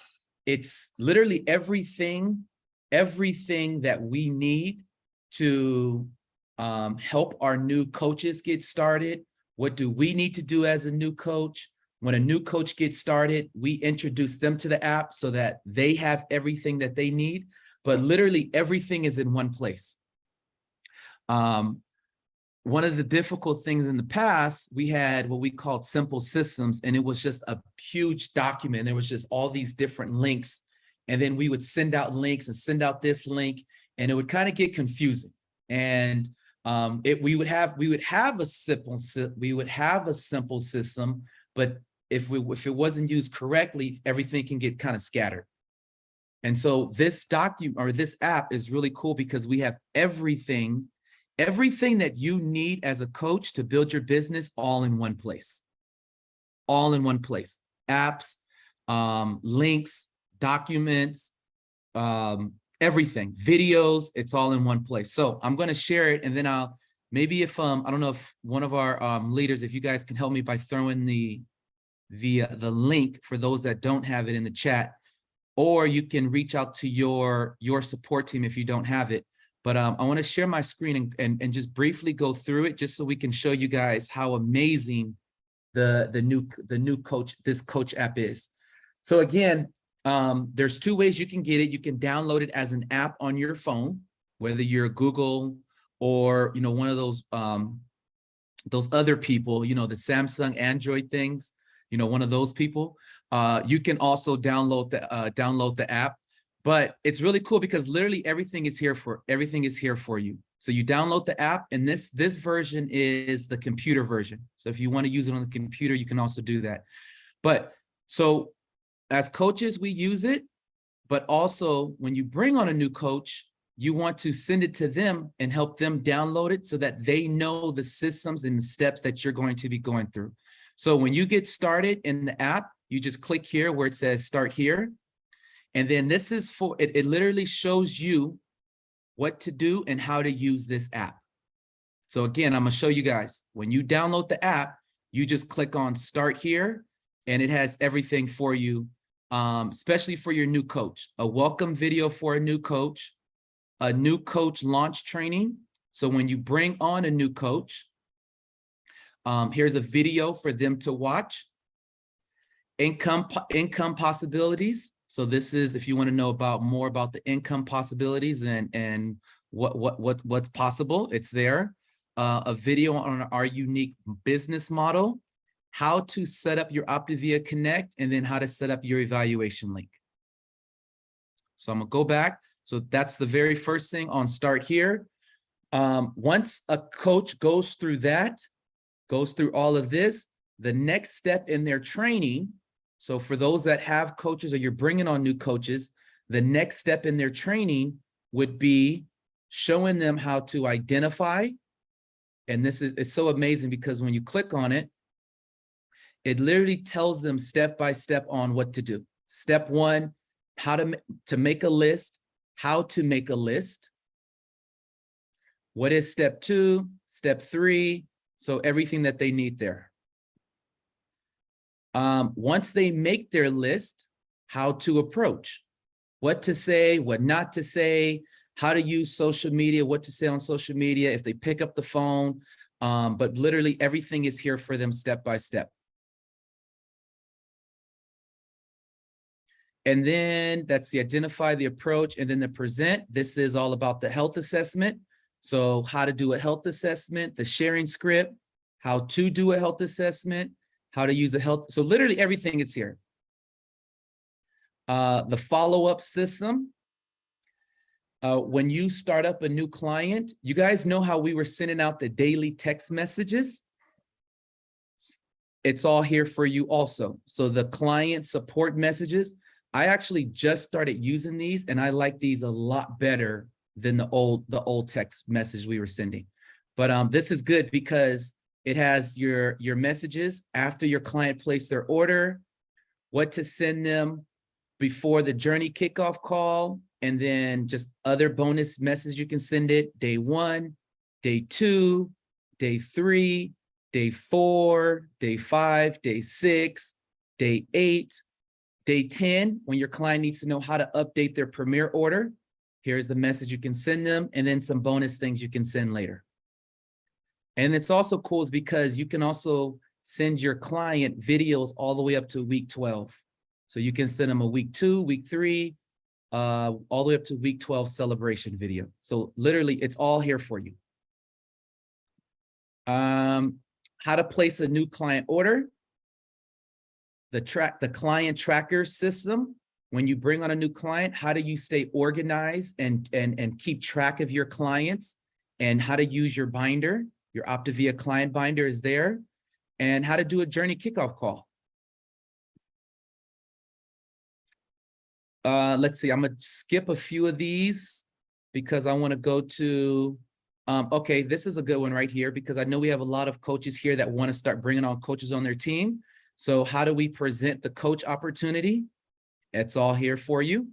it's literally everything everything that we need to help our new coaches get started. What do we need to do as a new coach? When a new coach gets started, we introduce them to the app so that they have everything that they need, but literally everything is in one place. One of the difficult things in the past, we had what we called simple systems, and it was just a huge document. There was just all these different links, and then we would send out links and send out this link, and it would kind of get confusing. And we would have a simple system, but if it wasn't used correctly, everything can get kind of scattered. And so this document or this app is really cool because we have everything that you need as a coach to build your business all in one place. All in one place. Apps, links, documents, everything, videos, it's all in one place. So I'm going to share it, and then maybe if I don't know if one of our leaders, if you guys can help me by throwing the link for those that don't have it in the chat, or you can reach out to your support team if you don't have it. But I want to share my screen and just briefly go through it, just so we can show you guys how amazing the new coach app is. So again, there's two ways you can get it. You can download it as an app on your phone, whether you're Google or one of those other people, the Samsung Android things, one of those people. You can also download the app. But it's really cool because literally everything is here for you. So you download the app, and this version is the computer version. So if you want to use it on the computer, you can also do that. But so as coaches, we use it, but also when you bring on a new coach, you want to send it to them and help them download it so that they know the systems and the steps that you're going to be going through. So when you get started in the app, you just click here where it says start here. And then this is for, it literally shows you what to do and how to use this app. So again, I'm gonna show you guys. When you download the app, you just click on start here, and it has everything for you, especially for your new coach. A welcome video for a new coach launch training. So when you bring on a new coach, here's a video for them to watch. Income possibilities. So this is if you want to know more about the income possibilities and what's possible, it's there. A video on our unique business model, how to set up your Optavia Connect, and then how to set up your evaluation link. So I'm gonna go back. So that's the very first thing on start here. Once a coach goes through all of this, the next step in their training. So for those that have coaches or you're bringing on new coaches, the next step in their training would be showing them how to identify. And it's so amazing because when you click on it, it literally tells them step by step on what to do. Step one, how to make a list, how to make a list. What is step two, step three? So everything that they need there. Once they make their list, how to approach, what to say, what not to say, how to use social media, what to say on social media, if they pick up the phone, but literally everything is here for them step by step. And then that's the identify, the approach, and then the present. This is all about the health assessment. So how to do a health assessment, the sharing script, how to do a health assessment, how to use a health. So literally everything is here. The follow-up system. When you start up a new client, you guys know how we were sending out the daily text messages? It's all here for you also. So the client support messages, I actually just started using these, and I like these a lot better than the old text message we were sending. But this is good because it has your messages after your client placed their order, what to send them before the journey kickoff call, and then just other bonus message you can send it day 1, day 2, day 3, day 4, day 5, day 6, day 8, day 10, when your client needs to know how to update their Premier order. Here's the message you can send them, and then some bonus things you can send later. And it's also cool is because you can also send your client videos all the way up to week 12. So you can send them a week 2, week 3, all the way up to week 12 celebration video. So literally it's all here for you. How to place a new client order. The client tracker system. When you bring on a new client, how do you stay organized and keep track of your clients, and how to use your binder? Your Optavia client binder is there, and how to do a journey kickoff call. Let's see, I'm gonna skip a few of these because I want to go to, okay, this is a good one right here because I know we have a lot of coaches here that want to start bringing on coaches on their team. So how do we present the coach opportunity? It's all here for you,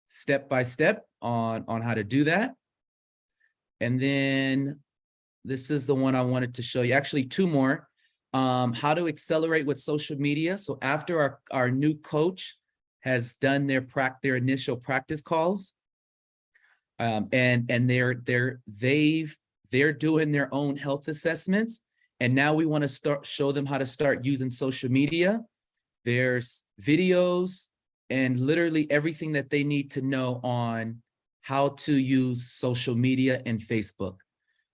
step by step on how to do that. And then this is the one I wanted to show you, actually 2 more. How to accelerate with social media. So after our new coach has done their initial practice calls, and they're doing their own health assessments, and now we want to show them how to start using social media. There's videos and literally everything that they need to know on how to use social media and Facebook.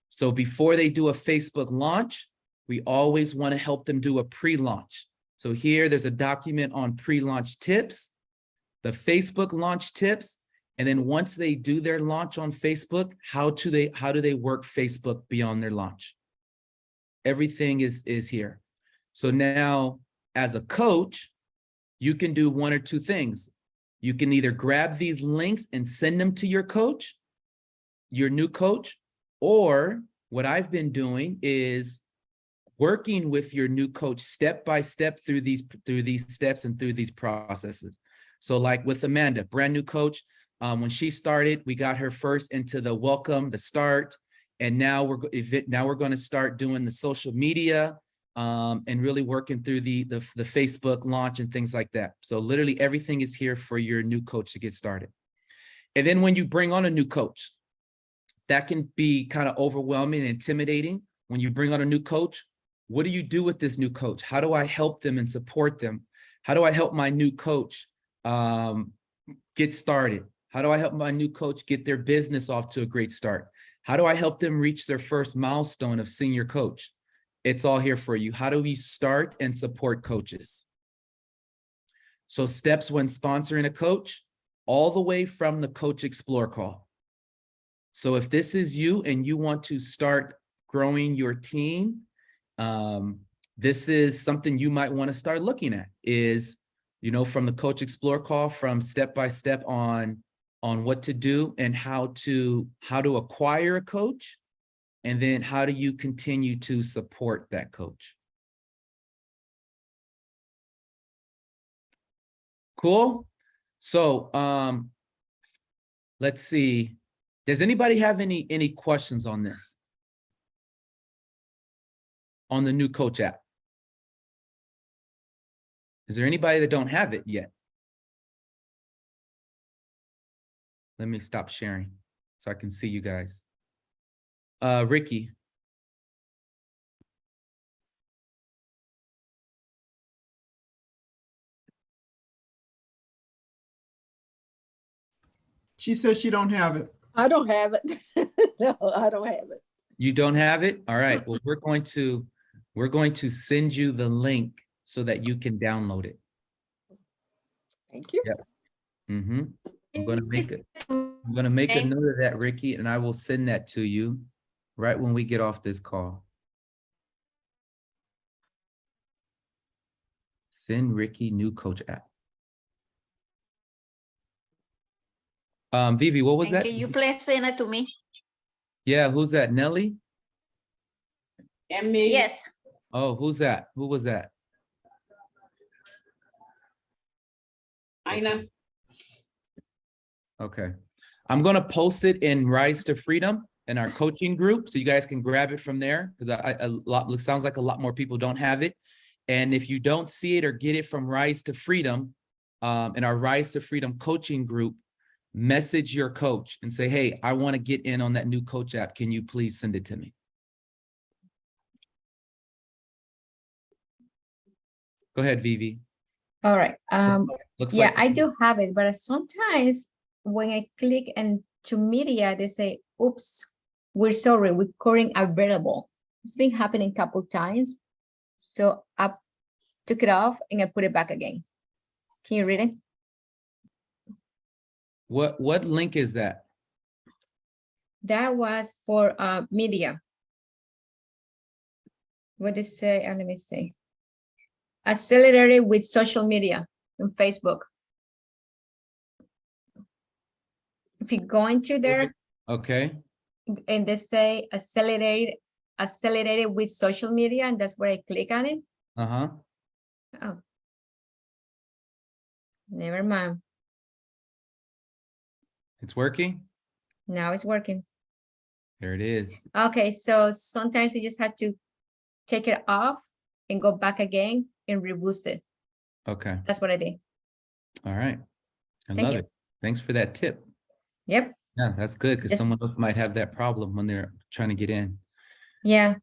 So before they do a Facebook launch, we always want to help them do a pre-launch. So here there's a document on pre-launch tips, the Facebook launch tips, and then once they do their launch on Facebook, how do they work Facebook beyond their launch? Everything is here. So now as a coach, you can do 1 or 2 things. You can either grab these links and send them to your coach, your new coach, or what I've been doing is working with your new coach step by step through these steps and through these processes. So like with Amanda, brand new coach, when she started, we got her first into the welcome, the start, and now we're going to start doing the social media and really working through the Facebook launch and things like that. So literally everything is here for your new coach to get started. And then when you bring on a new coach, that can be kind of overwhelming and intimidating. When you bring on a new coach, what do you do with this new coach? How do I help them and support them? How do I help my new coach get started? How do I help my new coach get their business off to a great start? How do I help them reach their first milestone of senior coach? It's all here for you. How do we start and support coaches? So steps when sponsoring a coach, all the way from the Coach Explore call. So if this is you and you want to start growing your team, this is something you might want to start looking at is, from the Coach Explore call, from step by step on what to do and how to acquire a coach, and then how do you continue to support that coach. Cool. So let's see. Does anybody have any questions on this? On the new coach app? Is there anybody that don't have it yet? Let me stop sharing so I can see you guys. Ricky. She says she don't have it. I don't have it. No, I don't have it. You don't have it? All right. Well, we're going to send you the link so that you can download it. Thank you. Yep. Mm-hmm. I'm going to make a note of that, Ricky, and I will send that to you right when we get off this call. Send Ricky new coach app. Vivi, what was that? Can you please send it to me? Yeah, who's that? Nelly? And me. Yes. Oh, who's that? Who was that? Ina. Okay. I'm going to post it in Rise to Freedom in our coaching group, so you guys can grab it from there, because it sounds like a lot more people don't have it. And if you don't see it or get it from Rise to Freedom, in our Rise to Freedom coaching group, message your coach and say, hey, I want to get in on that new coach app. Can you please send it to me? Go ahead, Vivi. All right. Looks Yeah, like I do have it, but sometimes when I click into media, they say, oops, we're sorry, recording available. It's been happening a couple times. So I took it off and I put it back again. Can you read it? what link is that? That was for media. What did it say? Let me see. Accelerated with social media on Facebook. If you go into there Okay. and they say accelerated with social media, and that's where I click on it. Uh-huh. Oh, never mind. It's working. Now it's working. There it is. Okay, so sometimes you just have to take it off and go back again and reboost it. Okay. That's what I did. All right. I Thank love you. it. Thanks for that tip. Yep. Yeah, that's good because Yes. someone else might have that problem when they're trying to get in. Yeah.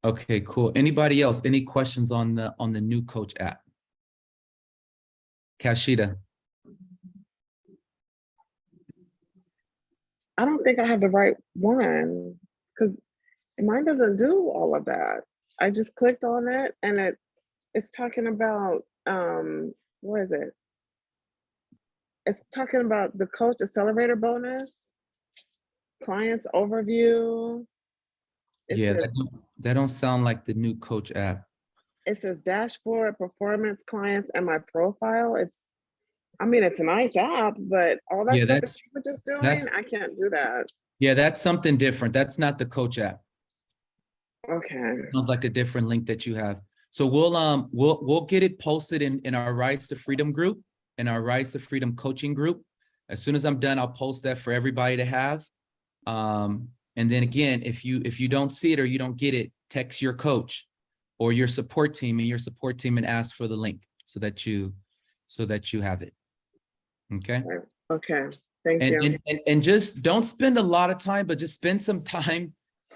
Okay, cool. Anybody else? Any questions on the new coach app? Kashida. I don't think I have the right one because mine doesn't do all of that. I just clicked on it and it's talking about what is it? It's talking about the coach accelerator bonus, clients overview. It Yeah, says that don't sound like the new coach app. it says dashboard, performance, clients, and my profile. I mean, it's a nice app, but all that Yeah, stuff that you were just doing, that's I can't do that. yeah, that's something different. That's not the coach app. Okay. Sounds like a different link that you have. So we'll get it posted in our Rise to Freedom group, in our Rise to Freedom coaching group. As soon as I'm done, I'll post that for everybody to have. And then again, if you don't see it or you don't get it, text your coach or your support team and ask for the link so that you have it. Okay. Okay. Thank you. And just don't spend a lot of time, but just spend some time.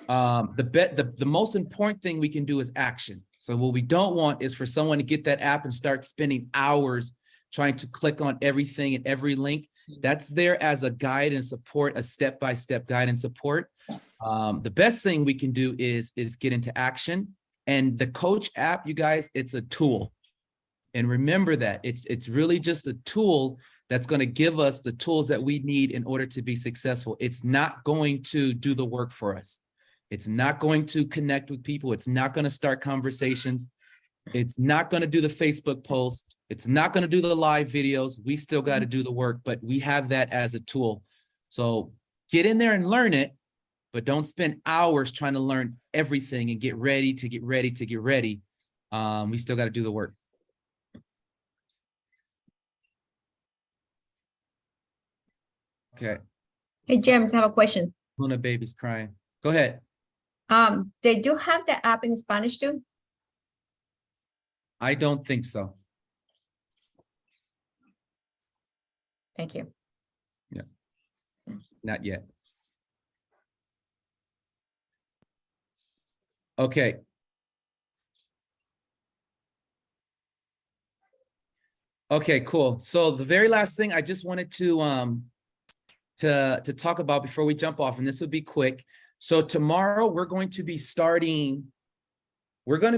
The most important thing we can do is action. So what we don't want is for someone to get that app and start spending hours trying to click on everything and every link. That's there as a guide and support, a step-by-step guide and support. The best thing we can do is get into action. And the coach app, you guys, it's a tool. And remember that it's really just a tool that's going to give us the tools that we need in order to be successful. It's not going to do the work for us. It's not going to connect with people. It's not going to start conversations. It's not going to do the Facebook post. It's not going to do the live videos. We still got to do the work, but we have that as a tool. So get in there and learn it, but don't spend hours trying to learn everything and get ready to get ready to get ready. We still got to do the work. Okay. Hey, James, I have a question. Luna baby's crying. Go ahead. They do have the app in Spanish too? I don't think so. Thank you. Yeah. Not yet. Okay. Okay, cool. So the very last thing I just wanted to talk about before we jump off, and this will be quick. So tomorrow we're going to be starting a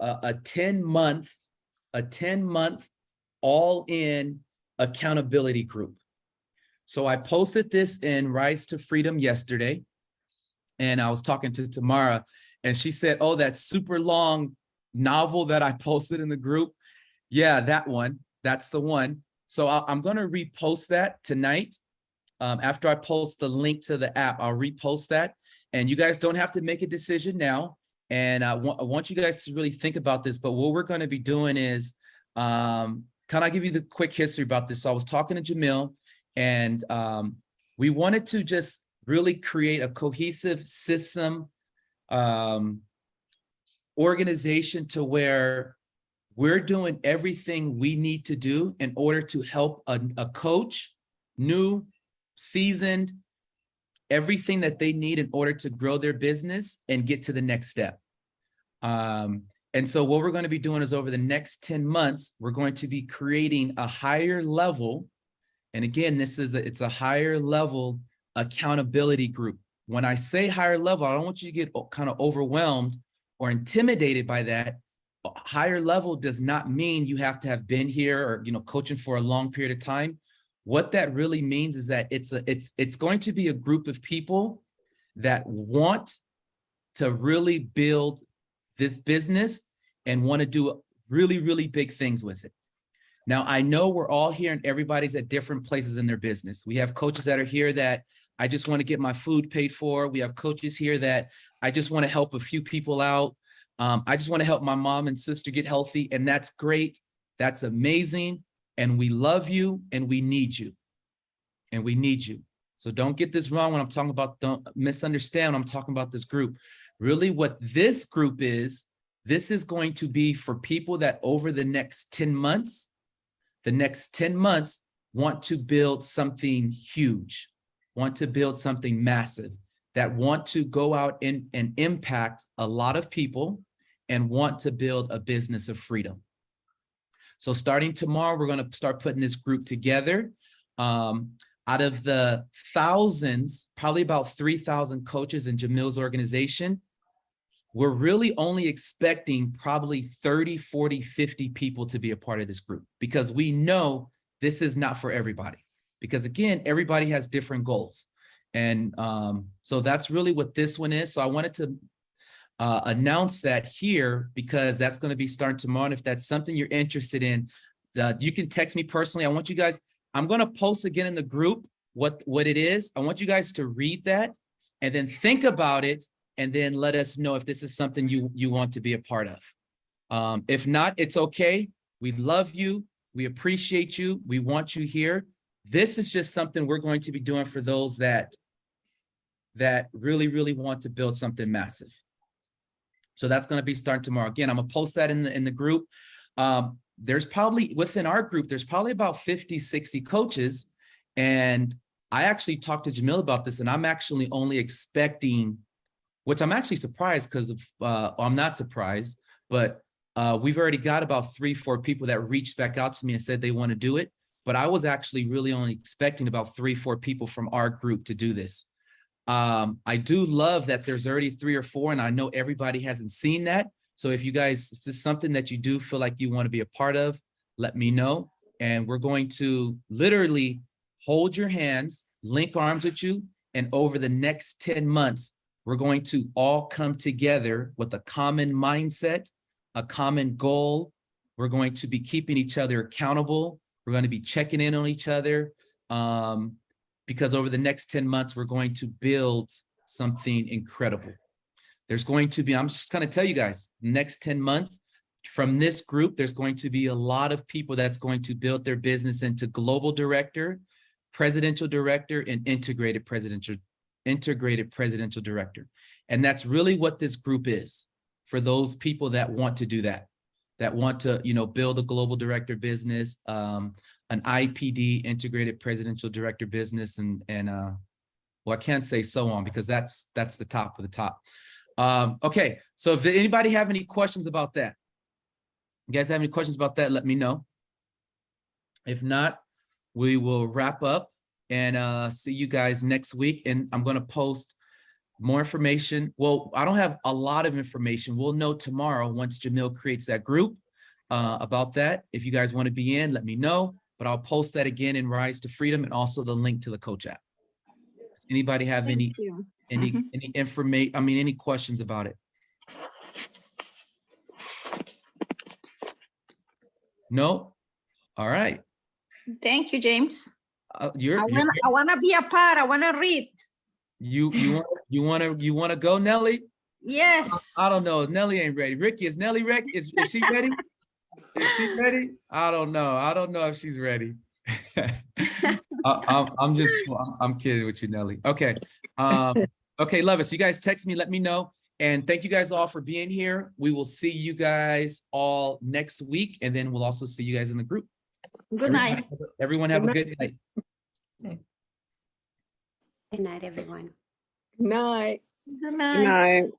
10-month all-in accountability group. So I posted this in Rise to Freedom yesterday, and I was talking to Tamara, and she said, oh, that super long novel that I posted in the group. Yeah, that one. That's the one. So I'm going to repost that tonight. After I post the link to the app, I'll repost that. And you guys don't have to make a decision now. And I want you guys to really think about this. But what we're going to be doing is, can I give you the quick history about this? So I was talking to Jamil, and we wanted to just really create a cohesive system, organization to where we're doing everything we need to do in order to help a coach, new, seasoned, everything that they need in order to grow their business and get to the next step. And so what we're going to be doing is over the next 10 months, we're going to be creating a higher level. And again, it's a higher level accountability group. When I say higher level, I don't want you to get kind of overwhelmed or intimidated by that. Higher level does not mean you have to have been here or, coaching for a long period of time. What that really means is that it's going to be a group of people that want to really build this business and want to do really, really big things with it. Now, I know we're all here and everybody's at different places in their business. We have coaches that are here that I just want to get my food paid for. We have coaches here that I just want to help a few people out. I just want to help my mom and sister get healthy, and that's great. That's amazing. And we love you and we need you. And we need you. So don't get this wrong when I'm talking about, don't misunderstand when I'm talking about this group. Really what this group is, this is going to be for people that over the next 10 months, want to build something huge, want to build something massive, that want to go out and impact a lot of people and want to build a business of freedom. So starting tomorrow, we're going to start putting this group together. Out of the thousands, probably about 3,000 coaches in Jamil's organization, we're really only expecting probably 30, 40, 50 people to be a part of this group, because we know this is not for everybody. Because again, everybody has different goals. And so that's really what this one is. So I wanted to announce that here, because that's going to be starting tomorrow. And if that's something you're interested in, you can text me personally. I want you guys, I'm going to post again in the group what it is. I want you guys to read that and then think about it, and then let us know if this is something you want to be a part of. If not, it's okay. We love you. We appreciate you. We want you here. This is just something we're going to be doing for those that really, really want to build something massive. So that's going to be starting tomorrow. Again, I'm going to post that in the group. There's probably, within our group, there's probably about 50, 60 coaches. And I actually talked to Jamil about this, and I'm actually only expecting, which I'm actually surprised because I'm not surprised, but we've already got about 3, 4 people that reached back out to me and said they want to do it. But I was actually really only expecting about 3, 4 people from our group to do this. I do love that there's already 3 or 4, and I know everybody hasn't seen that. So if you guys, is this something that you do feel like you want to be a part of, let me know. And we're going to literally hold your hands, link arms with you. And over the next 10 months, we're going to all come together with a common mindset, a common goal. We're going to be keeping each other accountable. We're going to be checking in on each other, because over the next 10 months, we're going to build something incredible. There's going to be, I'm just going to tell you guys, next 10 months from this group, there's going to be a lot of people that's going to build their business into global director, presidential director, and integrated presidential director. And that's really what this group is for those people that want to do that want to, build a global director business, an IPD, integrated presidential director business, and well, I can't say so on, because that's the top of the top. Okay, so if anybody have any questions about that, you guys have any questions about that, let me know. If not, we will wrap up and see you guys next week. And I'm going to post more information. Well, I don't have a lot of information. We'll know tomorrow once Jamil creates that group about that. If you guys want to be in, let me know. But I'll post that again in Rise to Freedom, and also the link to the coach app. Does anybody have any information? I mean, any questions about it? No? All right. Thank you, James. I want to be a part. I want to read. You want to go, Nelly? Yes. I don't know. Nelly ain't ready. Ricky, is Nelly ready? Is she ready? Is she ready? I don't know. I don't know if she's ready. I'm kidding with you, Nelly. Okay. Okay, love it. So you guys text me, let me know. And thank you guys all for being here. We will see you guys all next week, and then we'll also see you guys in the group. Good night. Everyone have a good night. Good night, everyone. Night. Good Good night. night.